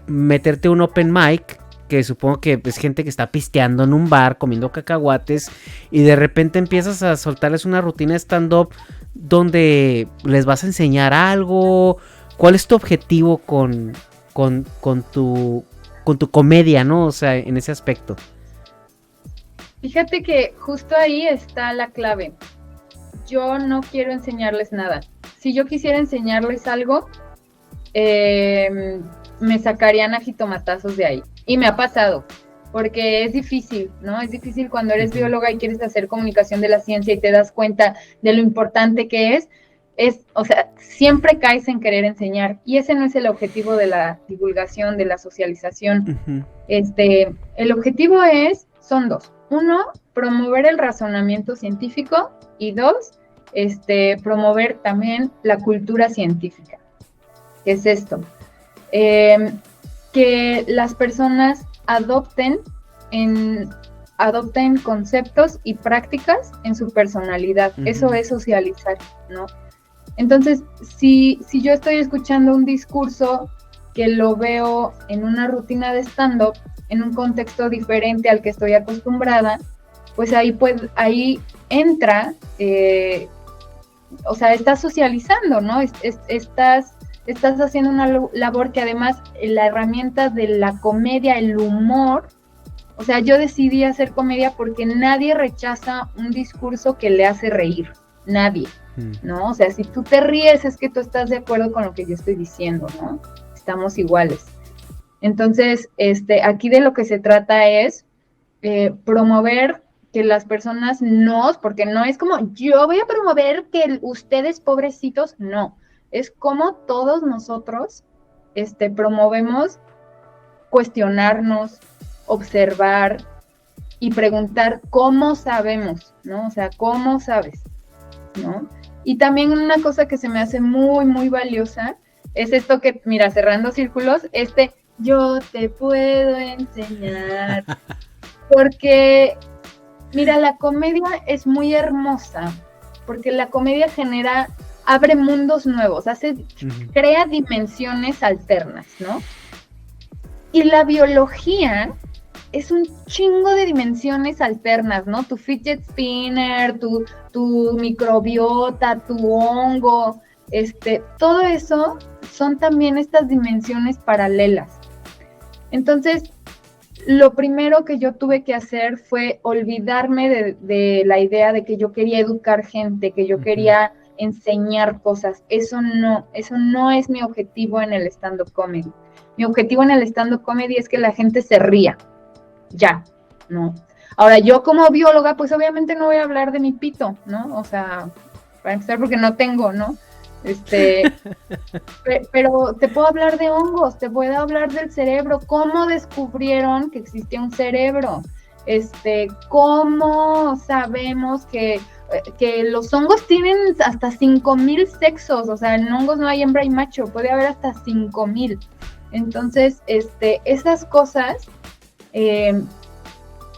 meterte un open mic, que supongo que es gente que está pisteando en un bar, comiendo cacahuates, y de repente empiezas a soltarles una rutina de stand-up donde les vas a enseñar algo. ¿Cuál es tu objetivo con tu comedia, ¿no? O sea, en ese aspecto. Fíjate que justo ahí está la clave. Yo no quiero enseñarles nada. Si yo quisiera enseñarles algo, me sacarían a jitomatazos de ahí. Y me ha pasado, porque es difícil, ¿no? Es difícil cuando eres bióloga y quieres hacer comunicación de la ciencia y te das cuenta de lo importante que es, o sea, siempre caes en querer enseñar, y ese no es el objetivo de la divulgación, de la socialización. El objetivo son dos. Uno, promover el razonamiento científico, y dos, promover también la cultura científica. ¿Qué es esto? Que las personas adopten conceptos y prácticas en su personalidad. Eso es socializar, ¿no? Entonces, si yo estoy escuchando un discurso que lo veo en una rutina de stand-up, en un contexto diferente al que estoy acostumbrada, pues ahí entra, o sea, estás socializando, ¿no? Estás haciendo una labor que además la herramienta de la comedia, el humor, o sea, yo decidí hacer comedia porque nadie rechaza un discurso que le hace reír, nadie, ¿no? O sea, si tú te ríes es que tú estás de acuerdo con lo que yo estoy diciendo, ¿no? Estamos iguales. Entonces, aquí de lo que se trata es promover que las personas porque no es como yo voy a promover que ustedes pobrecitos, no, es como todos nosotros promovemos cuestionarnos, observar y preguntar cómo sabemos, ¿no? O sea, ¿cómo sabes? ¿No? Y también una cosa que se me hace muy, muy valiosa es esto que, mira, cerrando círculos, yo te puedo enseñar, porque, mira, la comedia es muy hermosa, porque la comedia abre mundos nuevos, crea dimensiones alternas, ¿no? Y la biología es un chingo de dimensiones alternas, ¿no? Tu fidget spinner, tu microbiota, tu hongo, todo eso son también estas dimensiones paralelas. Entonces, lo primero que yo tuve que hacer fue olvidarme de la idea de que yo quería educar gente, que yo quería enseñar cosas. Eso no es mi objetivo en el stand-up comedy. Mi objetivo en el stand-up comedy es que la gente se ría. Ya, ¿no? Ahora, yo como bióloga, pues obviamente no voy a hablar de mi pito, ¿no? O sea, para empezar porque no tengo, ¿no? Pero te puedo hablar de hongos, te puedo hablar del cerebro, cómo descubrieron que existía un cerebro, cómo sabemos que los hongos tienen hasta 5,000 sexos, o sea, en hongos no hay hembra y macho, puede haber hasta 5,000. Entonces, esas cosas,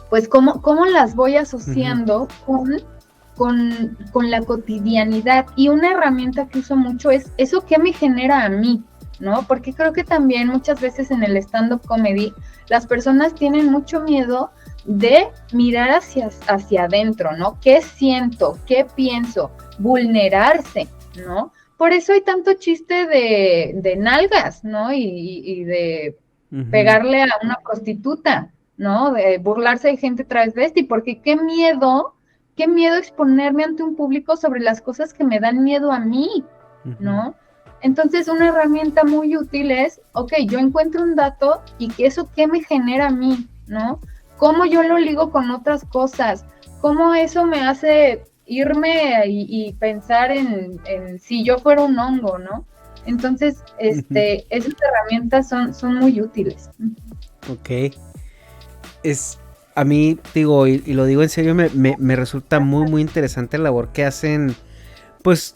pues cómo las voy asociando con la cotidianidad. Y una herramienta que uso mucho es eso que me genera a mí, ¿no? Porque creo que también muchas veces en el stand-up comedy las personas tienen mucho miedo de mirar hacia adentro, ¿no? ¿Qué siento? ¿Qué pienso? Vulnerarse, ¿no? Por eso hay tanto chiste de nalgas, ¿no? Y de pegarle a una prostituta, ¿no? De burlarse de gente travesti, porque qué miedo exponerme ante un público sobre las cosas que me dan miedo a mí, ¿no? Entonces, una herramienta muy útil es, yo encuentro un dato y eso qué me genera a mí, ¿no? cómo yo lo ligo con otras cosas, cómo eso me hace irme y pensar en si yo fuera un hongo, ¿no? Entonces, esas herramientas son muy útiles. Ok. A mí, digo, y lo digo en serio, me resulta muy, muy interesante la labor que hacen, pues,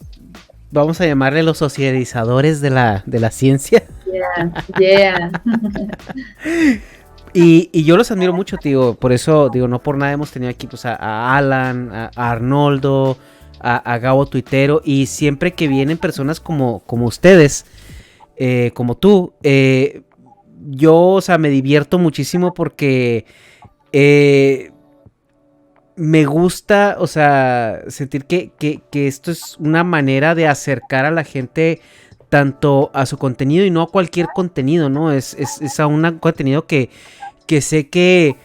vamos a llamarle los socializadores de la ciencia. Yeah. Y yo los admiro mucho, tío, por eso, digo, no por nada hemos tenido aquí, pues, a Alan, a Arnoldo, a Gabo Tuitero, y siempre que vienen personas como ustedes, como tú, yo, o sea, me divierto muchísimo porque me gusta, o sea, sentir que esto es una manera de acercar a la gente tanto a su contenido y no a cualquier contenido, ¿no? Es a un contenido que sé que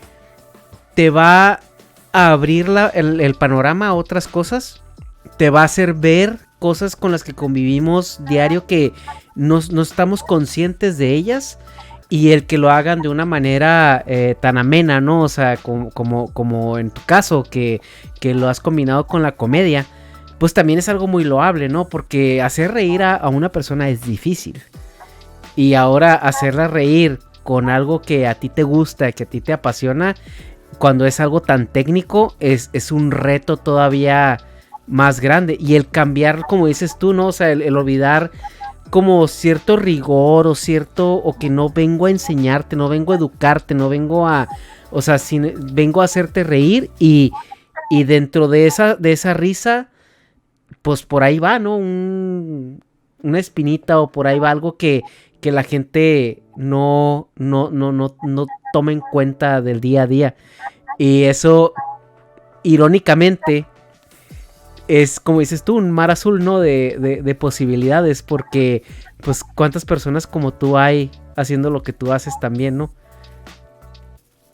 te va a abrir el panorama a otras cosas, te va a hacer ver cosas con las que convivimos diario que no estamos conscientes de ellas, y el que lo hagan de una manera tan amena, ¿no? O sea, como en tu caso, que lo has combinado con la comedia, pues también es algo muy loable, ¿no? Porque hacer reír a una persona es difícil, y ahora hacerla reír con algo que a ti te gusta, que a ti te apasiona, cuando es algo tan técnico, es un reto todavía más grande. Y el cambiar, como dices tú, ¿no? O sea, el olvidar como cierto rigor o que no vengo a enseñarte, no vengo a educarte, no vengo a, o sea, vengo a hacerte reír, y dentro de esa risa, pues por ahí va, ¿no? Una espinita, o por ahí va algo que la gente no toma en cuenta del día a día. Y eso, irónicamente, es, como dices tú, un mar azul, ¿no? De posibilidades, porque, pues, ¿cuántas personas como tú hay haciendo lo que tú haces también, no?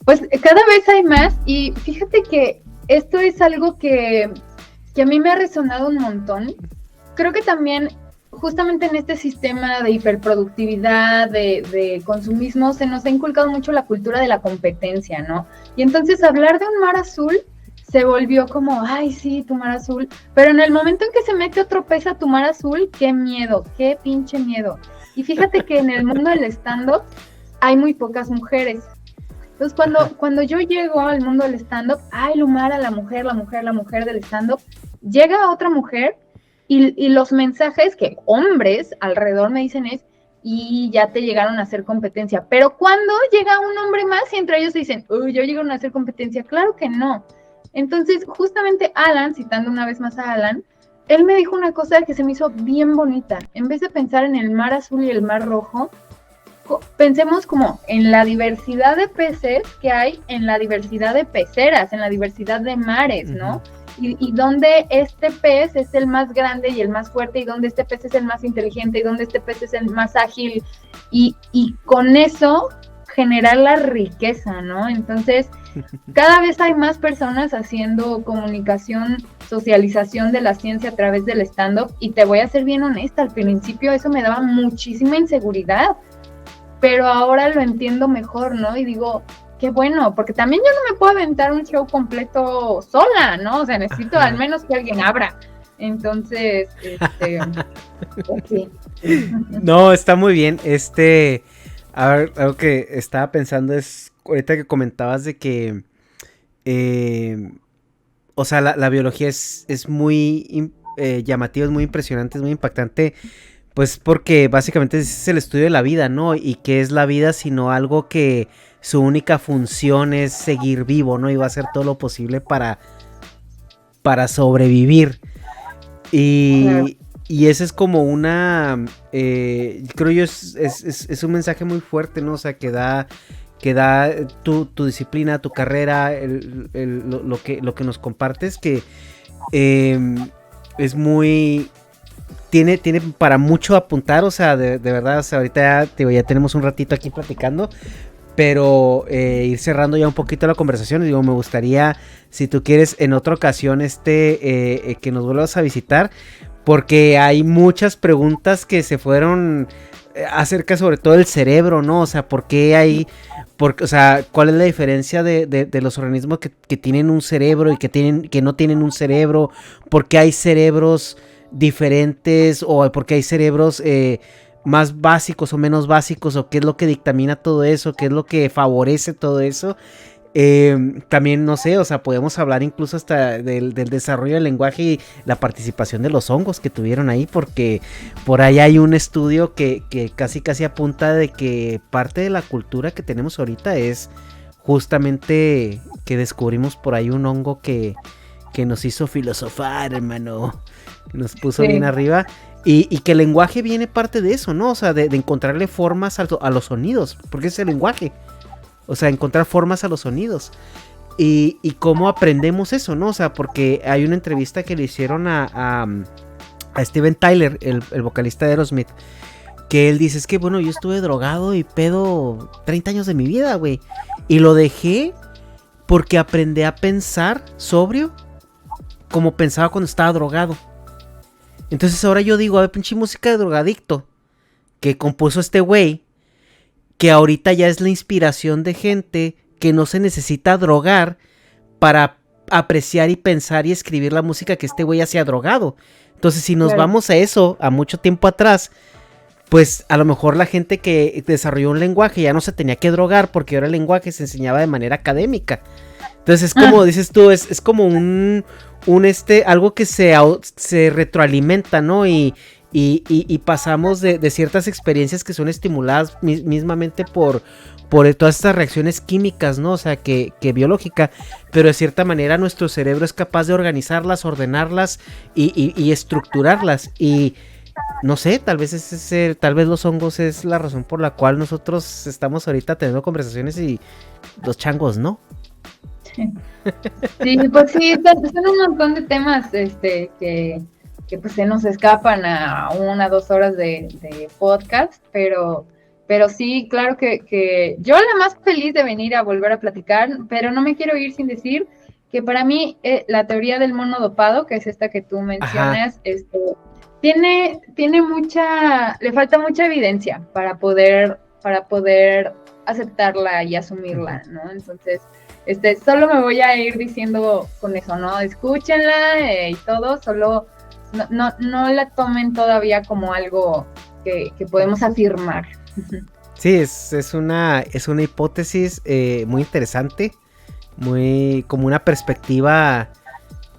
Pues cada vez hay más, y fíjate que esto es algo que a mí me ha resonado un montón. Creo que también, justamente en este sistema de hiperproductividad, de consumismo, se nos ha inculcado mucho la cultura de la competencia, ¿no? Y entonces hablar de un mar azul se volvió como, ay, sí, tu mar azul, pero en el momento en que se mete otro pez a tu mar azul, qué miedo, qué pinche miedo. Y fíjate que en el mundo del stand-up hay muy pocas mujeres. Entonces, cuando yo llego al mundo del stand-up, ay, Lumara, la mujer del stand-up, llega otra mujer, y los mensajes que hombres alrededor me dicen es, y ya te llegaron a hacer competencia. Pero cuando llega un hombre más y entre ellos dicen, uy, ya llegaron a hacer competencia, claro que no. Entonces, justamente Alan, citando una vez más a Alan, él me dijo una cosa que se me hizo bien bonita. En vez de pensar en el mar azul y el mar rojo, pensemos como en la diversidad de peces que hay, en la diversidad de peceras, en la diversidad de mares, ¿no? Y donde este pez es el más grande y el más fuerte, y donde este pez es el más inteligente, y donde este pez es el más ágil, y con eso generar la riqueza, ¿no? Entonces, cada vez hay más personas haciendo comunicación, socialización de la ciencia a través del stand-up, y te voy a ser bien honesta, al principio eso me daba muchísima inseguridad, pero ahora lo entiendo mejor, ¿no? Y digo, qué bueno, porque también yo no me puedo aventar un show completo sola, ¿no? O sea, necesito al menos que alguien abra. Entonces, sí. No, está muy bien. A ver, algo que estaba pensando es, ahorita que comentabas de que, o sea, la biología es muy llamativa, es muy impresionante, es muy impactante, pues porque básicamente es el estudio de la vida, ¿no? Y qué es la vida sino algo que su única función es seguir vivo, ¿no? Y va a hacer todo lo posible para sobrevivir. Y ese es como una, creo yo, es un mensaje muy fuerte, ¿no? O sea, que da tu disciplina, tu carrera, lo que nos compartes, que es muy... Tiene para mucho apuntar, o sea, de verdad, o sea, ahorita ya tenemos un ratito aquí platicando, pero ir cerrando ya un poquito la conversación. Digo, me gustaría, si tú quieres, en otra ocasión, que nos vuelvas a visitar, porque hay muchas preguntas que se fueron acerca sobre todo del cerebro, ¿no? O sea, ¿por qué hay Porque, o sea, ¿cuál es la diferencia de los organismos que tienen un cerebro y que no tienen un cerebro? ¿Por qué hay cerebros diferentes o por qué hay cerebros más básicos o menos básicos? ¿O qué es lo que dictamina todo eso? ¿Qué es lo que favorece todo eso? También, no sé, o sea, podemos hablar incluso hasta del desarrollo del lenguaje y la participación de los hongos que tuvieron ahí, porque por ahí hay un estudio que casi apunta de que parte de la cultura que tenemos ahorita es justamente que descubrimos por ahí un hongo que nos hizo filosofar, hermano, que nos puso bien arriba. Y que el lenguaje viene parte de eso, ¿no? O sea, de encontrarle formas a los sonidos, porque es el lenguaje. O sea, encontrar formas a los sonidos. Y cómo aprendemos eso, ¿no? O sea, porque hay una entrevista que le hicieron a Steven Tyler, el vocalista de Aerosmith, que él dice, es que bueno, yo estuve drogado y pedo 30 años de mi vida, güey. Y lo dejé porque aprendí a pensar sobrio como pensaba cuando estaba drogado. Entonces ahora yo digo, a ver, pinche música de drogadicto que compuso este güey, que ahorita ya es la inspiración de gente que no se necesita drogar para apreciar y pensar y escribir la música que este güey hacía drogado. Entonces, si nos vamos a eso, a mucho tiempo atrás, pues a lo mejor la gente que desarrolló un lenguaje ya no se tenía que drogar porque ahora el lenguaje se enseñaba de manera académica. Entonces es como dices tú, es como algo que se retroalimenta, ¿no? Y pasamos de ciertas experiencias que son estimuladas mismamente por todas estas reacciones químicas, ¿no? O sea, que biológica, pero de cierta manera nuestro cerebro es capaz de organizarlas, ordenarlas y estructurarlas. Y no sé, tal vez los hongos es la razón por la cual nosotros estamos ahorita teniendo conversaciones y los changos, ¿no? Sí, pues sí, son un montón de temas que pues se nos escapan a 1 o 2 horas de podcast, pero sí, claro que yo la más feliz de venir a volver a platicar, pero no me quiero ir sin decir que para mí la teoría del mono dopado, que es esta que tú mencionas, tiene le falta mucha evidencia para poder aceptarla y asumirla, ¿no? Entonces, solo me voy a ir diciendo con eso, ¿no? Escúchenla y todo, solo no la tomen todavía como algo que podemos afirmar. Sí, es una hipótesis muy interesante, muy como una perspectiva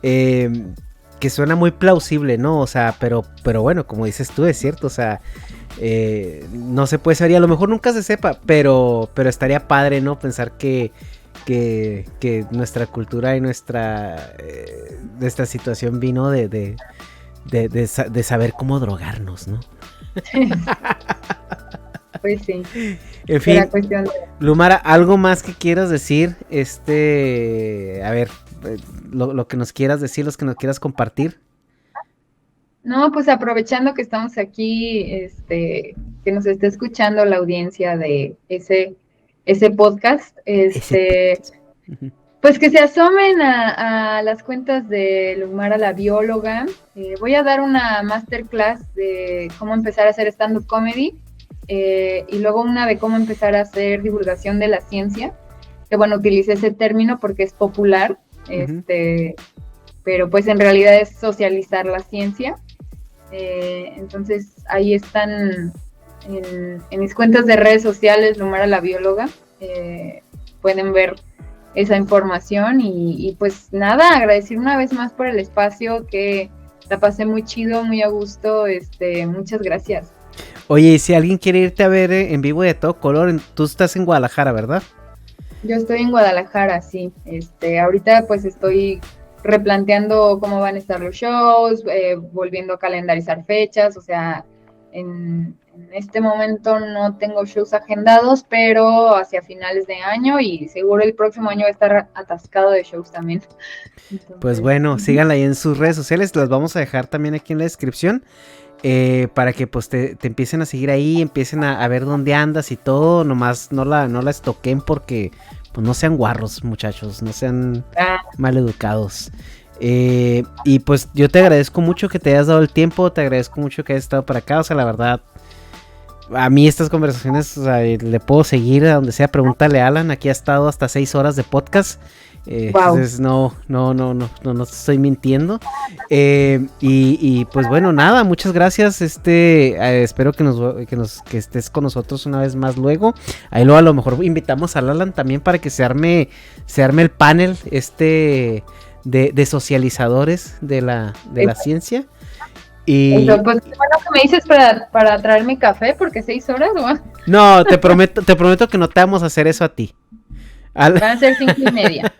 que suena muy plausible, ¿no? O sea, pero bueno, como dices tú, es cierto, o sea, no se puede saber y a lo mejor nunca se sepa, pero estaría padre, ¿no? Pensar que nuestra cultura y nuestra situación vino de saber cómo drogarnos, ¿no? Pues sí. En fin, Lumara, ¿algo más que quieras decir? A ver, lo que nos quieras decir, los que nos quieras compartir. No, pues aprovechando que estamos aquí, que nos esté escuchando la audiencia de ese podcast, pues que se asomen a las cuentas de Lumara la bióloga. Voy a dar una masterclass de cómo empezar a hacer stand-up comedy y luego una de cómo empezar a hacer divulgación de la ciencia, que bueno, utilicé ese término porque es popular, pero pues en realidad es socializar la ciencia. Entonces ahí están en mis cuentas de redes sociales, Lumara la bióloga, pueden ver esa información y pues nada, agradecer una vez más por el espacio, que la pasé muy chido, muy a gusto, muchas gracias. Oye, y si alguien quiere irte a ver en vivo y de todo color, tú estás en Guadalajara, ¿verdad? Yo estoy en Guadalajara, sí. Ahorita pues estoy replanteando cómo van a estar los shows, volviendo a calendarizar fechas, o sea, en este momento no tengo shows agendados, pero hacia finales de año y seguro el próximo año va a estar atascado de shows también. Entonces, pues bueno, síganla ahí en sus redes sociales, las vamos a dejar también aquí en la descripción, para que pues te empiecen a seguir ahí, empiecen a ver dónde andas y todo, nomás no la estoquen porque pues no sean guarros, muchachos, no sean mal educados. Y pues yo te agradezco mucho que te hayas dado el tiempo, te agradezco mucho que hayas estado por acá, o sea, la verdad, a mí estas conversaciones, o sea, le puedo seguir a donde sea. Pregúntale a Alan, aquí ha estado hasta 6 horas de podcast. Wow. Entonces no estoy mintiendo. Y pues bueno, nada, muchas gracias. Espero que estés con nosotros una vez más luego. Ahí luego a lo mejor invitamos a Alan también para que se arme el panel de socializadores de la ciencia. Y pues bueno que me dices para traerme café, porque 6 horas, ¿no? No, te prometo que no te vamos a hacer eso a ti. Van a ser 5:30.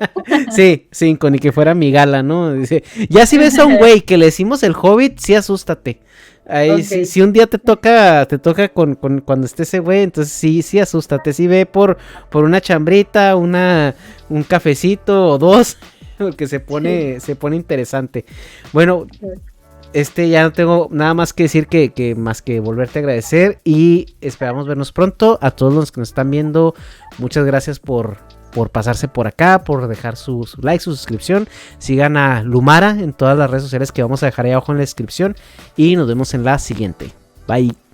Sí, 5, ni que fuera mi gala, ¿no? Dice, ya si ves a un güey que le decimos el Hobbit, sí asústate. Ahí, okay. si un día te toca cuando esté ese güey, entonces sí asústate. Sí ve por una chambrita, un cafecito o 2, porque se pone interesante. Bueno, ya no tengo nada más que decir que más que volverte a agradecer y esperamos vernos pronto. A todos los que nos están viendo, muchas gracias por pasarse por acá, por dejar su like, su suscripción. Sigan a Lumara en todas las redes sociales que vamos a dejar ahí abajo en la descripción y nos vemos en la siguiente. Bye.